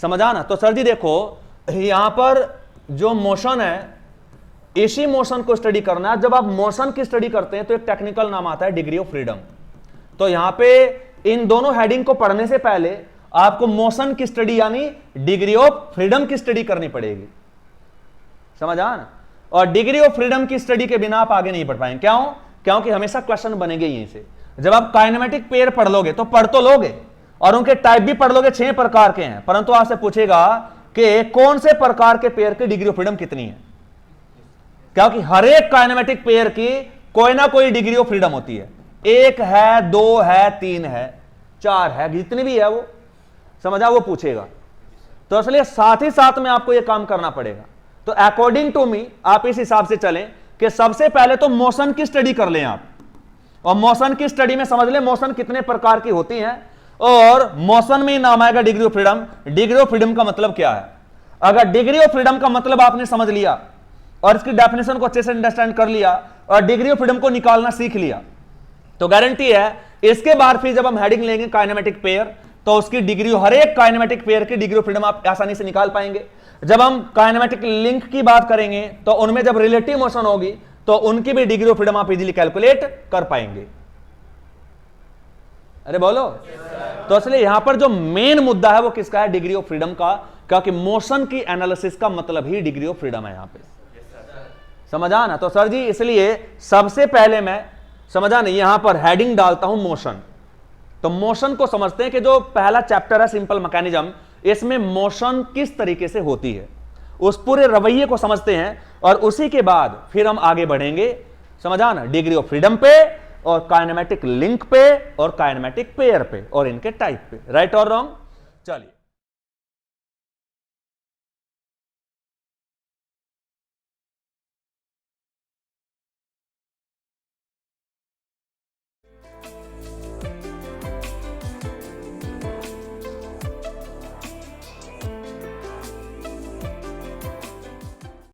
समझा ना, तो सर जी देखो यहां पर जो मोशन है इसी मोशन को स्टडी करना है। जब आप मोशन की स्टडी करते हैं तो एक टेक्निकल नाम आता है डिग्री ऑफ फ्रीडम। तो यहां पे इन दोनों हेडिंग को पढ़ने से पहले आपको मोशन की स्टडी यानी डिग्री ऑफ फ्रीडम की स्टडी करनी पड़ेगी, समझा ना? और डिग्री ऑफ फ्रीडम की स्टडी के बिना आप आगे नहीं बढ़ पाएंगे। क्यों? क्योंकि हमेशा क्वेश्चन बनेंगे यहीं से। जब आप काइनेमेटिक पेयर पढ़ लोगे तो पढ़ तो लोगे और उनके टाइप भी पढ़ लोगे, 6 प्रकार के हैं, परंतु आपसे पूछेगा कि कौन से प्रकार के पेयर की डिग्री ऑफ फ्रीडम कितनी है, क्योंकि हर एक काइनेमेटिक पेयर की कोई ना कोई डिग्री ऑफ फ्रीडम होती है। 1 है, 2 है, 3 है, 4 है, जितनी भी है वो, समझा, वो पूछेगा। तो इसलिए साथ ही साथ में आपको यह काम करना पड़ेगा। तो अकॉर्डिंग टू मी आप इस हिसाब से चलें कि सबसे पहले तो मोशन की स्टडी कर लें आप, और मोशन की स्टडी में समझ लें मोशन कितने प्रकार की होती हैं, और मोशन में नाम आएगा degree of freedom. Degree of freedom का मतलब क्या है? अगर डिग्री ऑफ फ्रीडम का मतलब आपने समझ लिया और इसकी डेफिनेशन को अच्छे से अंडरस्टैंड कर लिया और डिग्री ऑफ फ्रीडम को निकालना सीख लिया, तो गारंटी है इसके बाद फिर जब हम हेडिंग लेंगे काइनेमेटिक पेयर तो उसकी डिग्री, हर एक काइनेमेटिक पेयर की डिग्री ऑफ फ्रीडम आप आसानी से निकाल पाएंगे। जब हम काइनेमेटिक लिंक की बात करेंगे तो उनमें जब रिलेटिव मोशन होगी तो उनकी भी डिग्री ऑफ फ्रीडम आप इजीली कैलकुलेट कर पाएंगे। अरे बोलो। तो इसलिए यहां पर जो मेन मुद्दा है वो किसका है? डिग्री ऑफ फ्रीडम का, क्योंकि मोशन की एनालिसिस का मतलब ही डिग्री ऑफ फ्रीडम है यहां पे। समझा ना? तो सर जी इसलिए सबसे पहले मैं समझा नहीं यहां पर हेडिंग डालता हूं मोशन। तो मोशन को समझते हैं कि जो पहला चैप्टर है सिंपल मैकेनिज्म, इसमें मोशन किस तरीके से होती है, उस पूरे रवैये को समझते हैं और उसी के बाद फिर हम आगे बढ़ेंगे। समझा ना? डिग्री ऑफ फ्रीडम पे और काइनेमेटिक लिंक पे और काइनेमेटिक पेयर पे और इनके टाइप पे। राइट और रॉन्ग? चलिए।